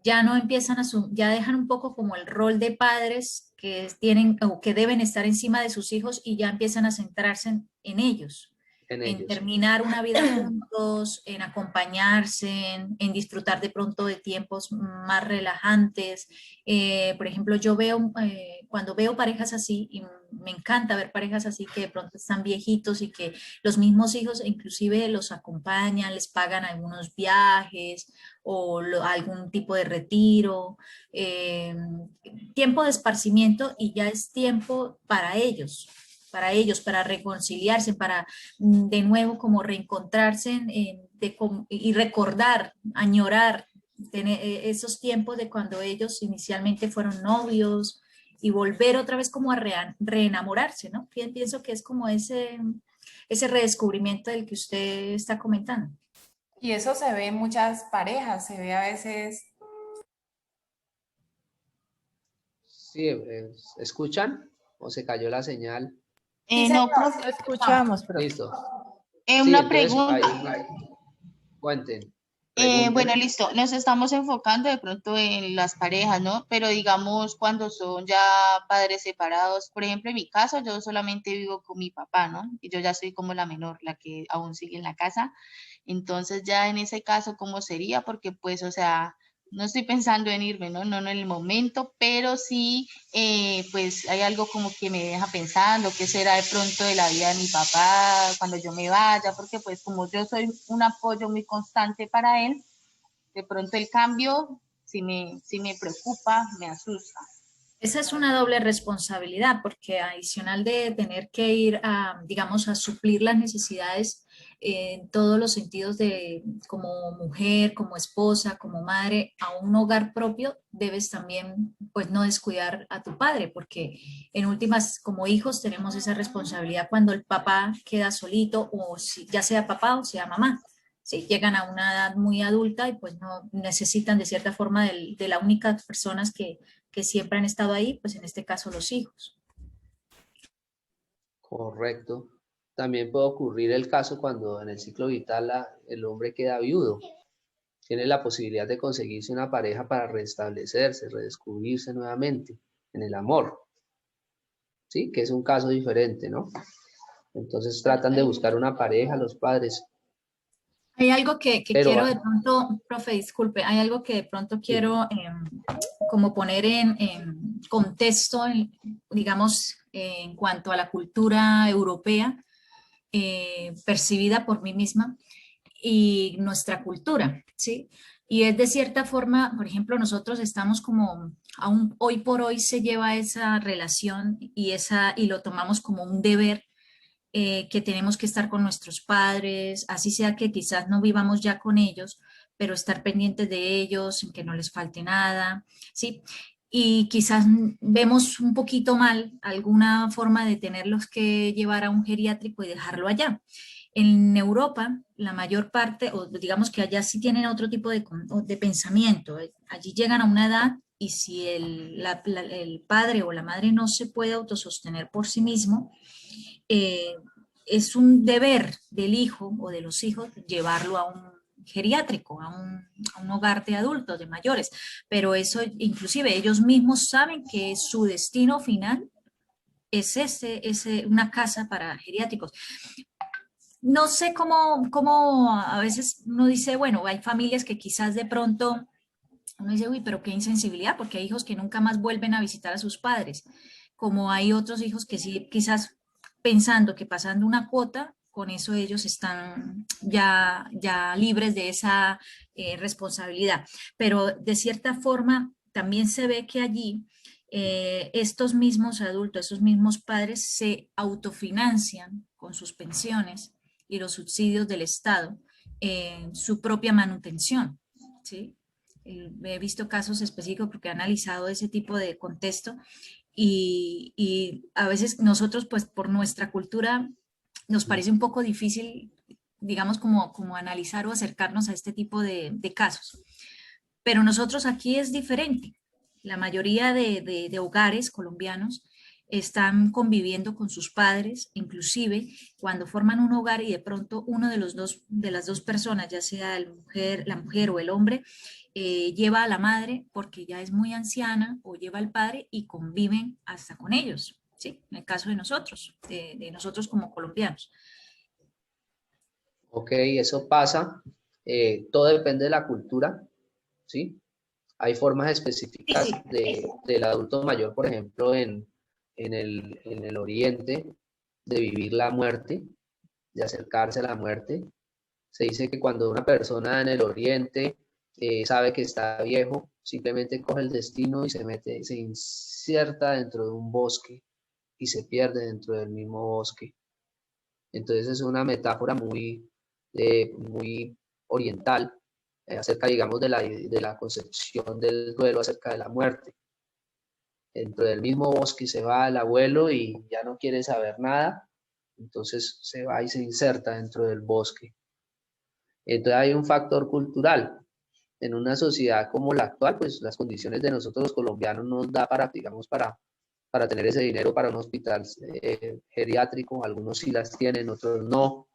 ya no empiezan ya dejan un poco como el rol de padres que tienen o que deben estar encima de sus hijos y ya empiezan a centrarse en ellos, En en ellos. terminar una vida juntos, en acompañarse, en disfrutar de pronto de tiempos más relajantes. Por ejemplo, yo veo, cuando veo parejas así, y me encanta ver parejas así que de pronto están viejitos y que los mismos hijos inclusive los acompañan, les pagan algunos viajes o algún tipo de retiro, tiempo de esparcimiento y ya es tiempo para ellos, para reconciliarse, para de nuevo como reencontrarse y recordar, añorar esos tiempos de cuando ellos inicialmente fueron novios y volver otra vez como a reenamorarse, ¿no? Pienso que es como ese redescubrimiento del que usted está comentando. Y eso se ve en muchas parejas, se ve a veces. Sí, ¿escuchan? ¿O se cayó la señal? Sí, No, señor, profe, sí, Escuchamos, profe. Listo. Sí, una entonces pregunta. ahí cuenten, Bueno, pregunten. listo, nos estamos enfocando de pronto en las parejas, ¿no? Pero digamos cuando son ya padres separados, por ejemplo, en mi caso, yo solamente vivo con mi papá, ¿no? Y yo ya soy como la menor, la que aún sigue en la casa. Entonces ya en ese caso, ¿cómo sería? Porque pues, o sea, no estoy pensando en irme, ¿no? No en el momento, pero sí, pues hay algo como que me deja pensando, qué será de pronto de la vida de mi papá cuando yo me vaya, porque pues como yo soy un apoyo muy constante para él, de pronto el cambio sí me preocupa, me asusta. Esa es una doble responsabilidad porque adicional de tener que ir a, digamos, a suplir las necesidades en todos los sentidos de como mujer, como esposa, como madre, a un hogar propio, debes también, pues, no descuidar a tu padre porque en últimas, como hijos, tenemos esa responsabilidad cuando el papá queda solito o ya sea papá o sea mamá. Sí, llegan a una edad muy adulta y pues no necesitan de cierta forma de la única personas que siempre han estado ahí, pues en este caso los hijos. Correcto. También puede ocurrir el caso cuando en el ciclo vital el hombre queda viudo. Tiene la posibilidad de conseguirse una pareja para restablecerse, redescubrirse nuevamente en el amor. ¿Sí? Que es un caso diferente, ¿no? Entonces tratan de buscar una pareja los padres. Hay algo que Pero, quiero de pronto, profe, disculpe, hay algo que de pronto quiero como poner en contexto, digamos, en cuanto a la cultura europea, percibida por mí misma y nuestra cultura, ¿sí? Y es de cierta forma, por ejemplo, nosotros estamos como, aún hoy por hoy se lleva esa relación y lo tomamos como un deber que tenemos que estar con nuestros padres, así sea que quizás no vivamos ya con ellos, pero estar pendientes de ellos, en que no les falte nada, ¿sí? Y quizás vemos un poquito mal alguna forma de tenerlos que llevar a un geriátrico y dejarlo allá. En Europa, la mayor parte, o digamos que allá sí tienen otro tipo de pensamiento. Allí llegan a una edad y si el padre o la madre no se puede autosostener por sí mismo, es un deber del hijo o de los hijos llevarlo a un geriátrico, a un hogar de adultos, de mayores. Pero eso, inclusive ellos mismos saben que su destino final es una casa para geriátricos. No sé cómo a veces uno dice, bueno, hay familias que quizás de pronto uno dice, uy, pero qué insensibilidad, porque hay hijos que nunca más vuelven a visitar a sus padres, como hay otros hijos que sí, quizás pensando que pasando una cuota, con eso ellos están ya libres de esa responsabilidad. Pero de cierta forma también se ve que allí estos mismos adultos, estos mismos padres se autofinancian con sus pensiones y los subsidios del Estado su propia manutención, ¿sí? He visto casos específicos porque he analizado ese tipo de contexto y a veces nosotros, pues por nuestra cultura, nos parece un poco difícil, digamos, como analizar o acercarnos a este tipo de casos. Pero nosotros aquí es diferente. La mayoría de hogares colombianos están conviviendo con sus padres, inclusive cuando forman un hogar y de pronto uno de las dos personas, ya sea la mujer o el hombre, lleva a la madre porque ya es muy anciana o lleva al padre y conviven hasta con ellos, ¿sí? En el caso de nosotros, de nosotros como colombianos. Ok, eso pasa. Todo depende de la cultura, ¿sí? Hay formas específicas del adulto mayor, por ejemplo, en el oriente, de vivir la muerte, de acercarse a la muerte. Se dice que cuando una persona en el oriente sabe que está viejo, simplemente coge el destino y se inserta dentro de un bosque y se pierde dentro del mismo bosque. Entonces es una metáfora muy oriental acerca, digamos, de la concepción del duelo acerca de la muerte. Dentro del mismo bosque se va el abuelo y ya no quiere saber nada, entonces se va y se inserta dentro del bosque. Entonces hay un factor cultural. En una sociedad como la actual, pues las condiciones de nosotros los colombianos nos da para, digamos, para tener ese dinero para un hospital geriátrico. Algunos sí las tienen, otros no.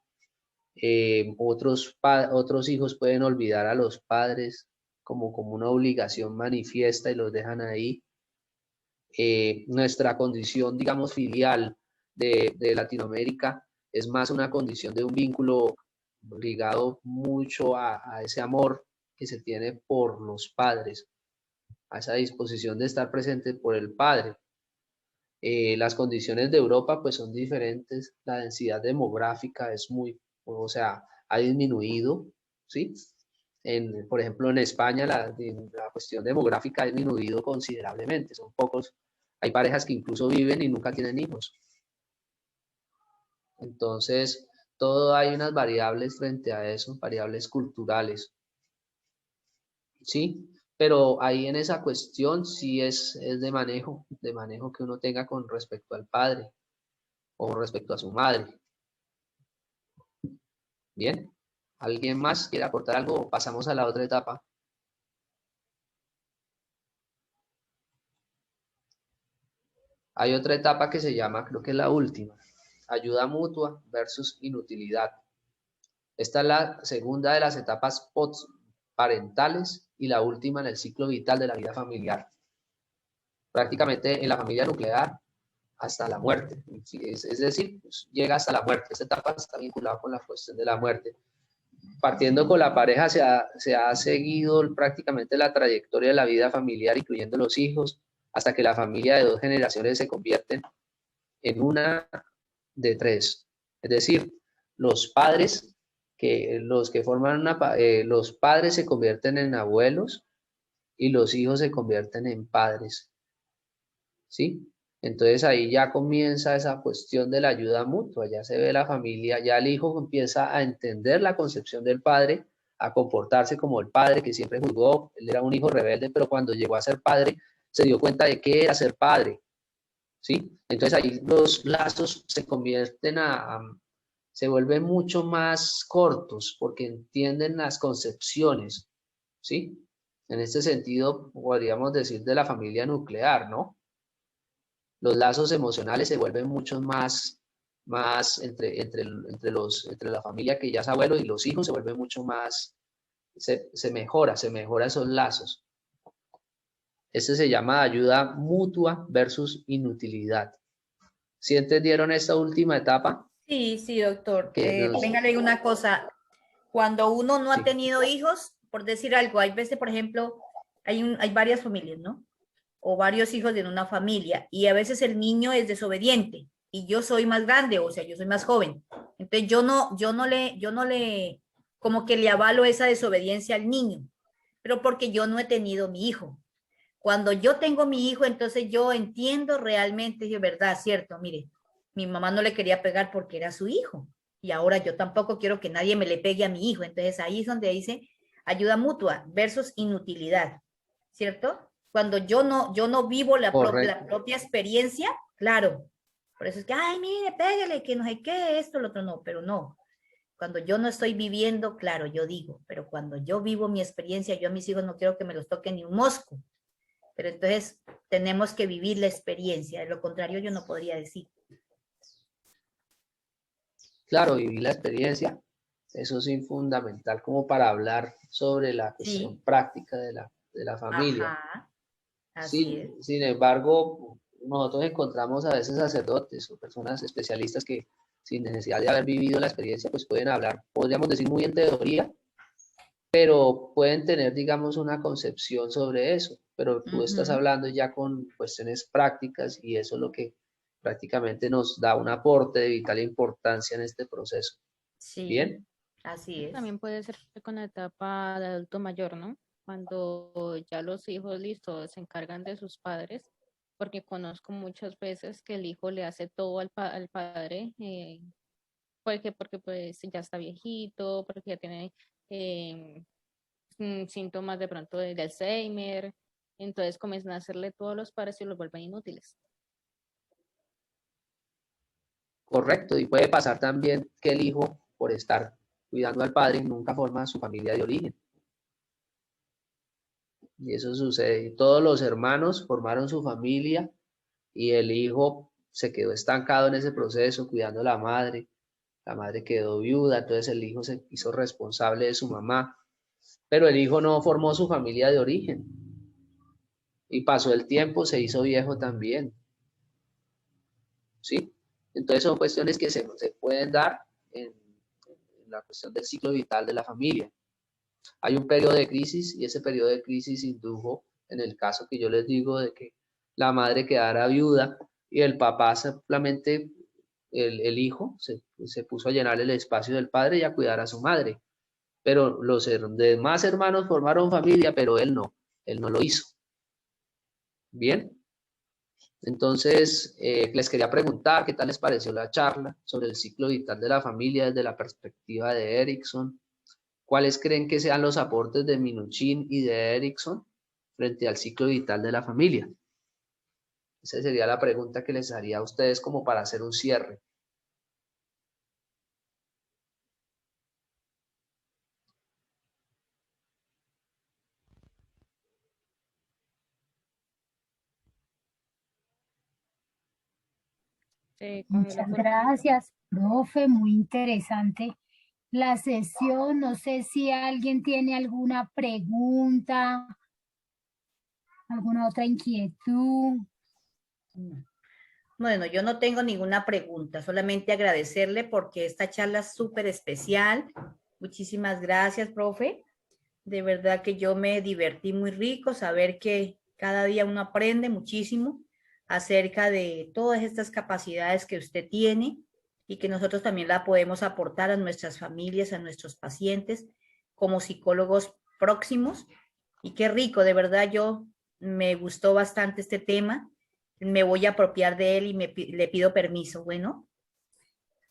Otros hijos pueden olvidar a los padres como una obligación manifiesta y los dejan ahí. Nuestra condición, digamos, filial de Latinoamérica es más una condición de un vínculo ligado mucho a ese amor que se tiene por los padres, a esa disposición de estar presente por el padre. Las condiciones de Europa pues son diferentes, la densidad demográfica es o sea, ha disminuido, ¿sí? Por ejemplo, en España la cuestión demográfica ha disminuido considerablemente, son pocos, hay parejas que incluso viven y nunca tienen hijos. Entonces, todo hay unas variables frente a eso, variables culturales, ¿sí? Pero ahí en esa cuestión sí es de manejo que uno tenga con respecto al padre o con respecto a su madre. Bien, ¿alguien más quiere aportar algo o pasamos a la otra etapa? Hay otra etapa que se llama, creo que es la última, ayuda mutua versus inutilidad. Esta es la segunda de las etapas parentales y la última en el ciclo vital de la vida familiar. Prácticamente en la familia nuclear hasta la muerte. Es decir, pues, llega hasta la muerte. Esta etapa está vinculada con la cuestión de la muerte. Partiendo con la pareja se ha seguido prácticamente la trayectoria de la vida familiar, incluyendo los hijos, hasta que la familia de 2 generaciones se convierten en una de 3. Es decir, los padres los padres se convierten en abuelos y los hijos se convierten en padres. ¿Sí? Entonces ahí ya comienza esa cuestión de la ayuda mutua, ya se ve la familia, ya el hijo empieza a entender la concepción del padre, a comportarse como el padre que siempre juzgó. Él era un hijo rebelde, pero cuando llegó a ser padre se dio cuenta de qué era ser padre, ¿sí? Entonces ahí los lazos se convierten se vuelven mucho más cortos porque entienden las concepciones, ¿sí? En este sentido, podríamos decir de la familia nuclear, ¿no? Los lazos emocionales se vuelven mucho más entre la familia que ya es abuelo y los hijos se vuelven mucho más, se mejora esos lazos. Este se llama ayuda mutua versus inutilidad. ¿Sí entendieron esta última etapa? Sí, sí, doctor. Que Venga, le digo una cosa. Cuando uno no ha Sí. tenido hijos, por decir algo, hay veces, por ejemplo, hay varias familias, ¿no? O varios hijos en una familia, y a veces el niño es desobediente, y yo soy más grande, o sea, yo soy más joven. Entonces yo no le, como que le avalo esa desobediencia al niño, pero porque yo no he tenido mi hijo. Cuando yo tengo mi hijo, entonces yo entiendo realmente, de verdad, cierto, mire, mi mamá no le quería pegar porque era su hijo, y ahora yo tampoco quiero que nadie me le pegue a mi hijo. Entonces ahí es donde dice ayuda mutua versus inutilidad, ¿cierto? Cuando yo no vivo la Correcto. propia experiencia, claro. Por eso es que, ay, mire, pégale, que no sé qué, esto, lo otro, no, pero no. Cuando yo no estoy viviendo, claro, yo digo, pero cuando yo vivo mi experiencia, yo a mis hijos no quiero que me los toque ni un mosco. Pero entonces tenemos que vivir la experiencia, de lo contrario yo no podría decir. Claro, vivir la experiencia, eso es fundamental como para hablar sobre la cuestión Sí, práctica de la familia. ajá, así es. Sin embargo, nosotros encontramos a veces sacerdotes o personas especialistas que sin necesidad de haber vivido la experiencia, pues pueden hablar, podríamos decir muy en teoría, pero pueden tener, digamos, una concepción sobre eso. Pero tú estás Ujú, hablando ya con cuestiones prácticas y eso es lo que prácticamente nos da un aporte de vital importancia en este proceso. sí, Bien, así es. También puede ser con la etapa de adulto mayor, ¿no? Cuando ya los hijos, listo, se encargan de sus padres, porque conozco muchas veces que el hijo le hace todo al padre, porque pues ya está viejito, porque ya tiene eh, síntomas de pronto de Alzheimer, entonces comienzan a hacerle todo a los padres y los vuelven inútiles. correcto. Y puede pasar también que el hijo, por estar cuidando al padre, nunca forma su familia de origen. Y eso sucede. Y todos los hermanos formaron su familia y el hijo se quedó estancado en ese proceso cuidando a la madre quedó viuda, entonces el hijo se hizo responsable de su mamá, pero el hijo no formó su familia de origen y pasó el tiempo, se hizo viejo también, ¿sí? Entonces son cuestiones que se pueden dar en la cuestión del ciclo vital de la familia. Hay un periodo de crisis y ese periodo de crisis indujo, en el caso que yo les digo, de que la madre quedara viuda y el papá simplemente, el hijo, se puso a llenar el espacio del padre y a cuidar a su madre. Pero los demás hermanos formaron familia, pero él no lo hizo. Bien, entonces les quería preguntar qué tal les pareció la charla sobre el ciclo vital de la familia desde la perspectiva de Erickson. ¿Cuáles creen que sean los aportes de Minuchin y de Erickson frente al ciclo vital de la familia? Esa sería la pregunta que les haría a ustedes como para hacer un cierre. Muchas gracias, profe, muy interesante la sesión. No sé si alguien tiene alguna pregunta, alguna otra inquietud. Bueno, yo no tengo ninguna pregunta, solamente agradecerle porque esta charla es súper especial. Muchísimas gracias, profe. De verdad que yo me divertí muy rico, saber que cada día uno aprende muchísimo acerca de todas estas capacidades que usted tiene y que nosotros también la podemos aportar a nuestras familias, a nuestros pacientes como psicólogos próximos. Y qué rico, de verdad yo me gustó bastante este tema. me voy a apropiar de él y le pido permiso. Bueno.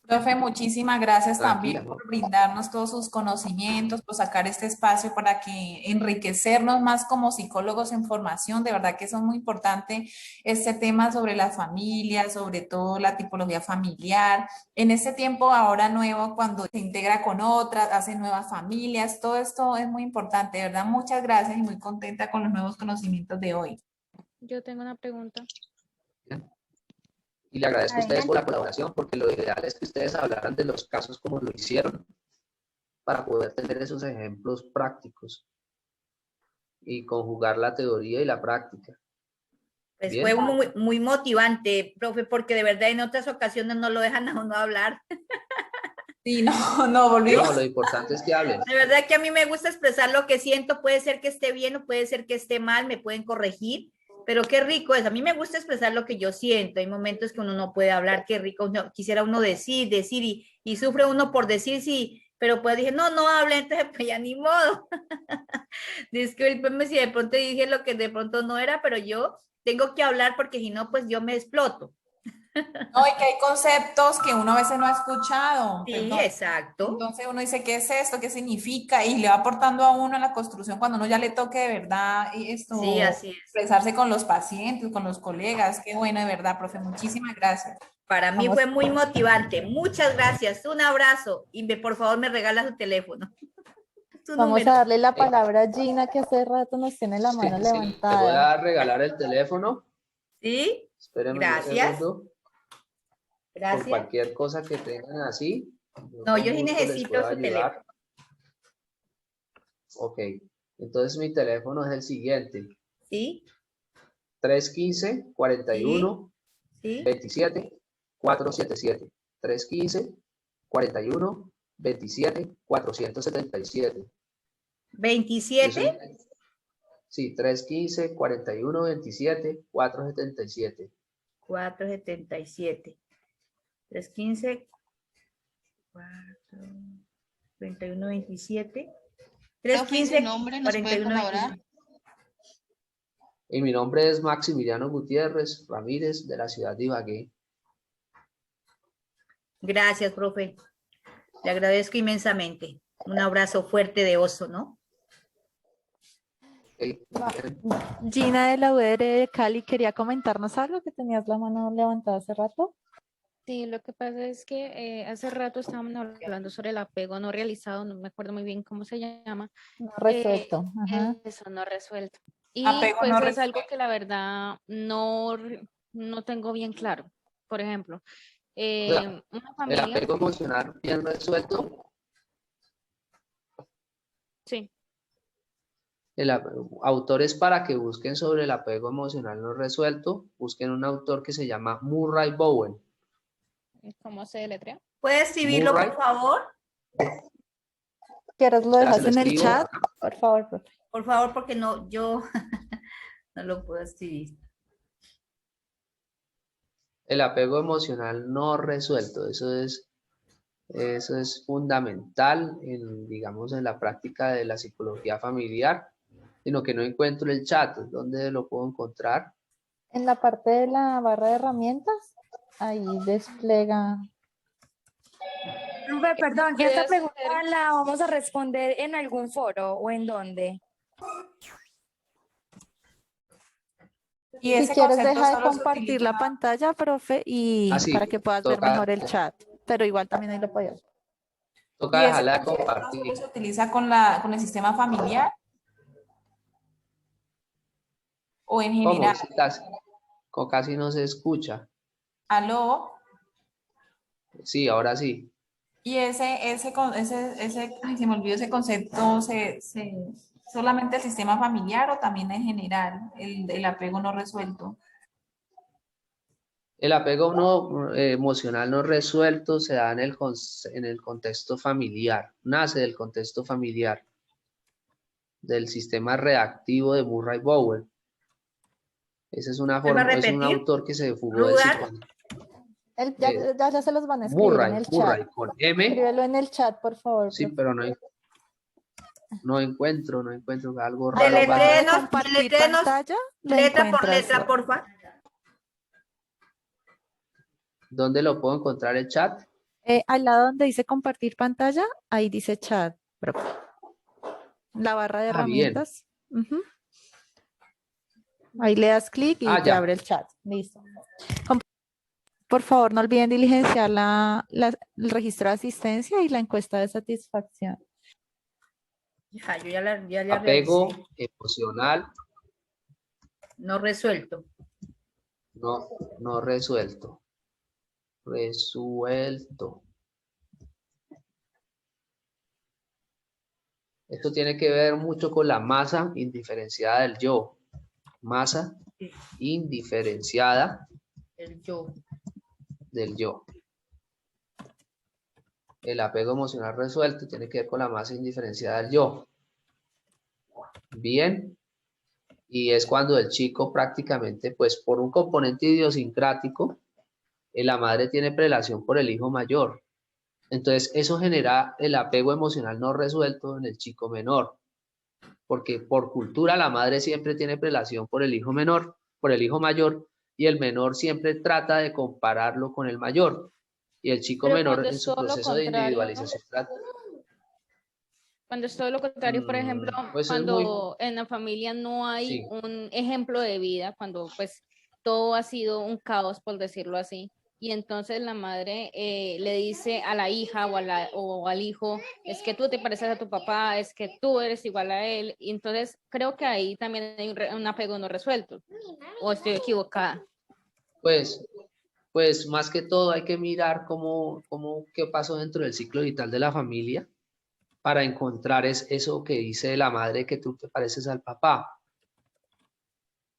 Profe, muchísimas gracias Tranquila, también ¿no? por brindarnos todos sus conocimientos, por sacar este espacio para que enriquecernos más como psicólogos en formación. De verdad que eso es muy importante, este tema sobre las familias, sobre todo la tipología familiar. En este tiempo ahora nuevo, cuando se integra con otras, hace nuevas familias, todo esto es muy importante. De verdad, muchas gracias y muy contenta con los nuevos conocimientos de hoy. Yo tengo una pregunta. Y le agradezco a ustedes por Adelante. la colaboración, porque lo ideal es que ustedes hablaran de los casos como lo hicieron, para poder tener esos ejemplos prácticos y conjugar la teoría y la práctica. Pues Bien. fue muy motivante, profe, porque de verdad en otras ocasiones no lo dejan a uno hablar. Sí, no volvimos. No, lo importante es que hablen. De verdad que a mí me gusta expresar lo que siento, puede ser que esté bien o puede ser que esté mal, me pueden corregir, pero qué rico es, a mí me gusta expresar lo que yo siento, hay momentos que uno no puede hablar, qué rico, quisiera uno decir y sufre uno por decir sí, pero pues dije, no hable, entonces pues ya ni modo. Discúlpeme si de pronto dije lo que de pronto no era, pero yo tengo que hablar porque si no, pues yo me exploto. No, y que hay conceptos que uno a veces no ha escuchado. Sí, Perdón. exacto. Entonces uno dice, ¿qué es esto? ¿Qué significa? Y le va aportando a uno en la construcción cuando uno ya le toque de verdad esto, Sí, así es. expresarse con los pacientes, con los colegas. Qué bueno, de verdad, profe. Muchísimas gracias. Para mí Vamos. fue muy motivante. Muchas gracias. Un abrazo. Y por favor me regala su teléfono. Su Vamos número. a darle la palabra a Gina, que hace rato nos tiene la mano Sí, le voy levantada. a regalar el teléfono. ¿Sí? Espérenme Gracias. un segundo. Por Gracias. cualquier cosa que tengan así. No, yo sí con gusto les necesito puedo su ayudar. teléfono. Ok. Entonces mi teléfono es el siguiente. ¿Sí? 315 41 ¿Sí? 27 477. 315 41 27 477. 27. Sí, 315 41 27 477. 477. 315 41 27. Profe, ¿y su 315 nombre nos puede 41 colaborar? 27. Y mi nombre es Maximiliano Gutiérrez Ramírez, de la ciudad de Ibagué. Gracias, profe. Le agradezco inmensamente. Un abrazo fuerte de oso, ¿no? Gina de la UDR de Cali, quería comentarnos algo, que tenías la mano levantada hace rato. Sí, lo que pasa es que hace rato estábamos hablando sobre el apego no realizado, no me acuerdo muy bien cómo se llama. No resuelto. Ajá. Eso, no resuelto. Y Apego pues no es resuelto. algo que la verdad no tengo bien claro. Por ejemplo, una El familia, apego emocional bien resuelto. sí, Autores para que busquen sobre el apego emocional no resuelto, busquen un autor que se llama Murray Bowen. ¿cómo se deletrea? ¿Puede escribirlo, Murray. por favor? ¿Quieres lo Ya dejas se lo en el escribo. chat? Por favor, profe. Por favor, porque no, yo no lo puedo escribir. El apego emocional no resuelto, eso es fundamental en, digamos, en la práctica de la psicología familiar, sino que no encuentro el chat. ¿Dónde lo puedo encontrar? En la parte de la barra de herramientas, ahí despliega. Profe, perdón, Puede ¿esta ser- pregunta la vamos a responder en algún foro o en dónde? Y Si ese quieres, concepto deja de solo se compartir la utiliza- pantalla, profe, y Ah, sí, para que puedas ver toca- mejor el chat. Pero igual también ahí lo podías ver. Toca Y ese dejarla de concepto compartir. solo se utiliza con el sistema familiar o en ¿Cómo? general. Sí, casi no se escucha. ¿Aló? Sí, ahora sí. Y ay, se me olvidó ese concepto, ¿solamente el sistema familiar o también en general el apego no resuelto? El apego emocional no resuelto se da en el contexto familiar, nace del contexto familiar, del sistema reactivo de Murray Bowen. Ese es una ¿Me va a forma, es un repetir? autor que se fugó del Rudar. psicoanálisis. Ya se los van a escribir en el Murray, chat. con M. Escríbelo en el chat, por favor. Sí, profe. pero no encuentro algo raro. Deletréenos, pasa. compartir deletréenos, pantalla, lo letra por encuentras. letra, porfa. ¿Dónde lo puedo encontrar el chat? Al lado donde dice compartir pantalla, ahí dice chat, profe. La barra de Ah, bien. herramientas. Ujú. Ahí le das clic y te Ya. abre el chat. Listo. Por favor, no olviden diligenciar el registro de asistencia y la encuesta de satisfacción. Ya, yo ya Apego realicé. emocional No resuelto. no resuelto. Resuelto. Esto tiene que ver mucho con la masa indiferenciada del yo. Masa indiferenciada El yo. del yo. El apego emocional resuelto tiene que ver con la masa indiferenciada del yo. Bien. Y es cuando el chico prácticamente, pues por un componente idiosincrático, la madre tiene prelación por el hijo mayor. Entonces eso genera el apego emocional no resuelto en el chico menor. Porque por cultura la madre siempre tiene prelación por el hijo menor, por el hijo mayor, y el menor siempre trata de compararlo con el mayor. Y el chico Pero menor cuando en es su todo lo proceso de contrario, individualización trata. cuando es todo lo contrario, por ejemplo, Pues es muy... cuando en la familia no hay Sí. un ejemplo de vida, cuando pues todo ha sido un caos, por decirlo así, y entonces la madre le dice a la hija o al hijo, es que tú te pareces a tu papá, es que tú eres igual a él, y entonces creo que ahí también hay un apego no resuelto, o estoy equivocada. Pues más que todo hay que mirar qué pasó dentro del ciclo vital de la familia para encontrar eso que dice la madre, que tú te pareces al papá,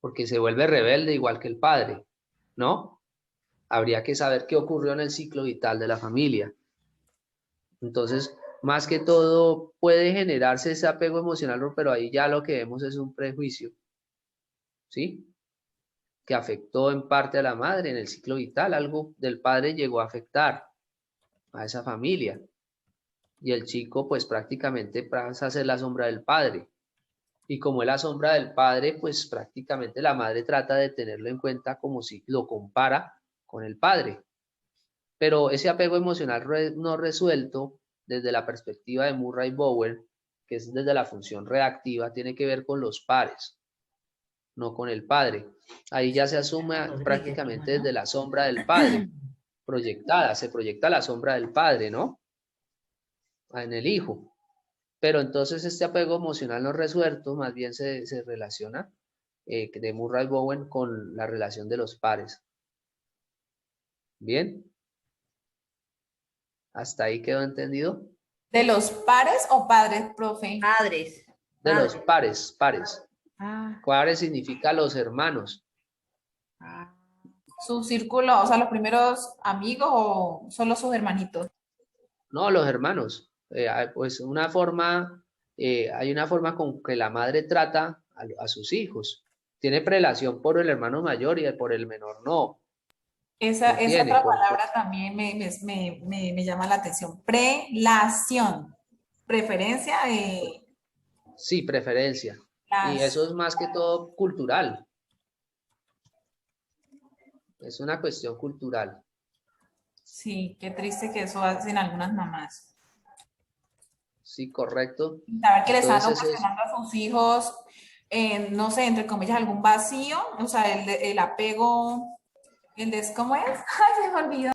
porque se vuelve rebelde igual que el padre, ¿no? Habría que saber qué ocurrió en el ciclo vital de la familia. Entonces, más que todo puede generarse ese apego emocional, pero ahí ya lo que vemos es un prejuicio, ¿sí? Que afectó en parte a la madre en el ciclo vital, algo del padre llegó a afectar a esa familia. Y el chico pues prácticamente pasa a ser la sombra del padre. Y como es la sombra del padre, pues prácticamente la madre trata de tenerlo en cuenta como si lo compara con el padre. Pero ese apego emocional no resuelto desde la perspectiva de Murray Bowen, que es desde la función reactiva, tiene que ver con los pares, no con el padre. Ahí ya se asume prácticamente desde la sombra del padre, proyectada, se proyecta la sombra del padre, ¿no? En el hijo. Pero entonces este apego emocional no resuelto más bien se relaciona de Murray Bowen con la relación de los pares. ¿Bien? ¿Hasta ahí quedó entendido? ¿De los pares o padres, profe? Padres. De los pares. Ah. Pares significa los hermanos. Su círculo, o sea, los primeros amigos o solo sus hermanitos. No, los hermanos. Pues hay una forma con que la madre trata a sus hijos. Tiene prelación por el hermano mayor y por el menor no. Esa ¿Entiende? otra palabra también me llama la atención. Prelación. Preferencia de Sí, preferencia. Y eso es más que todo cultural. Es una cuestión cultural. Sí, qué triste que eso hacen algunas mamás. Sí, correcto. Saber que le están Entonces, ocasionando a sus hijos, no sé, entre comillas, algún vacío, o sea, el apego, ¿cómo es? Ay, se me olvidó.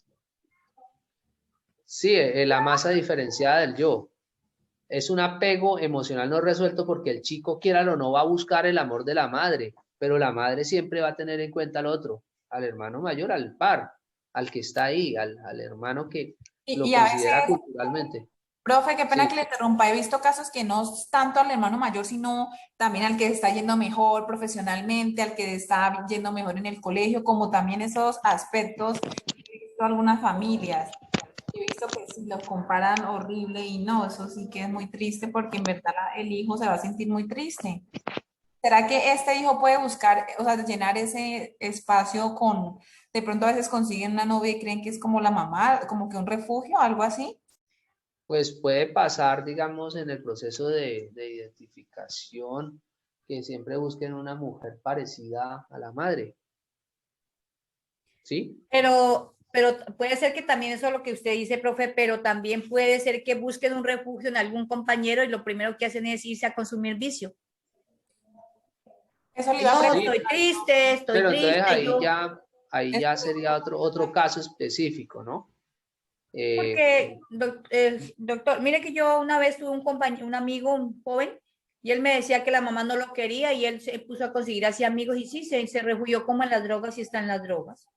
sí, la masa diferenciada del yo. Es un apego emocional no resuelto porque el chico, quiera o no, va a buscar el amor de la madre, pero la madre siempre va a tener en cuenta al otro, al hermano mayor, al par, al que está ahí, al hermano que lo Y a considera veces, culturalmente. profe, qué pena Sí. que le interrumpa. He visto casos que no es tanto al hermano mayor, sino también al que está yendo mejor profesionalmente, al que está yendo mejor en el colegio, como también esos aspectos. He visto algunas familias. He visto que si los comparan horrible y no, eso sí que es muy triste porque en verdad el hijo se va a sentir muy triste. ¿Será que este hijo puede buscar, o sea, llenar ese espacio con, de pronto a veces consiguen una novia y creen que es como la mamá, como que un refugio, algo así? Pues puede pasar, digamos, en el proceso de identificación, que siempre busquen una mujer parecida a la madre. ¿Sí? Pero pero puede ser que también eso es lo que usted dice, profe, pero también puede ser que busquen un refugio en algún compañero y lo primero que hacen es irse a consumir vicio. Eso le iba a No, preguntar. estoy Pero triste. entonces yo- ahí ya sería otro caso específico, ¿no? Porque, doctor, mire que yo una vez tuve un compañero, un amigo, un joven, y él me decía que la mamá no lo quería y él se puso a conseguir así amigos y sí, se refugió como en las drogas y está en las drogas.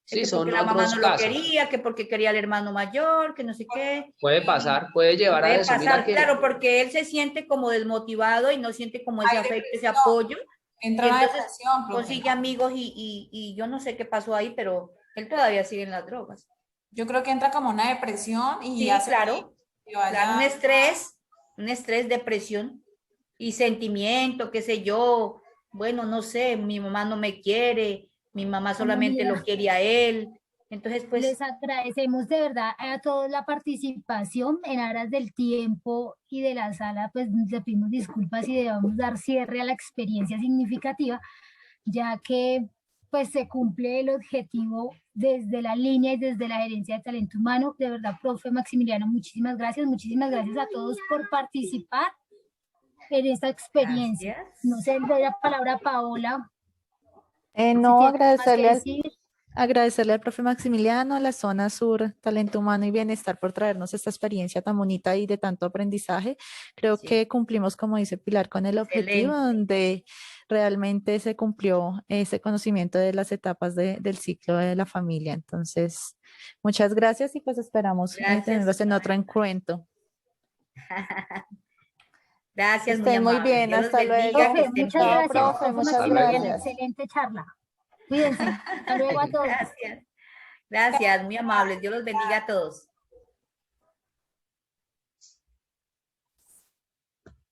Sí, Que son porque la mamá otros no lo casos. quería, que porque quería al hermano mayor, que no sé qué. Puede pasar, puede llevar a Puede eso. Mira pasar, que claro, porque él se siente como desmotivado y no siente como ese Hay afecto, ese depresión, apoyo. entra Y en entonces depresión, profe. consigue amigos y yo no sé qué pasó ahí, pero él todavía sigue en las drogas. Yo creo que entra como una depresión y Sí, hace claro, que vaya. claro, un estrés, depresión y sentimiento, qué sé yo. Bueno, no sé, mi mamá no me quiere, mi mamá solamente lo quiere a él. Entonces, pues, Les agradecemos de verdad a todos la participación en aras del tiempo y de la sala, pues le pedimos disculpas y debemos dar cierre a la experiencia significativa, ya que pues se cumple el objetivo desde la línea y desde la gerencia de talento humano. De verdad, profe Maximiliano, muchísimas gracias a todos por participar en esta experiencia. gracias. No sé, le doy la palabra a Paola. No, tiene más que decir. agradecerle al profe Maximiliano, a la zona sur, talento humano y bienestar por traernos esta experiencia tan bonita y de tanto aprendizaje. Creo Sí. que cumplimos, como dice Pilar, con el objetivo Excelente. donde realmente se cumplió ese conocimiento de las etapas del ciclo de la familia. Entonces, muchas gracias y pues esperamos Gracias. tenerlos en otro encuentro. Gracias, muy Estén muy amables. bien, Dios los hasta luego. bendiga, que Profe, estén muchas bien. Chao, gracias. profe, muchas Hasta luego. gracias. Excelente charla. Cuídense. Hasta luego a todos. Gracias. Gracias, muy amables. Dios los bendiga a todos.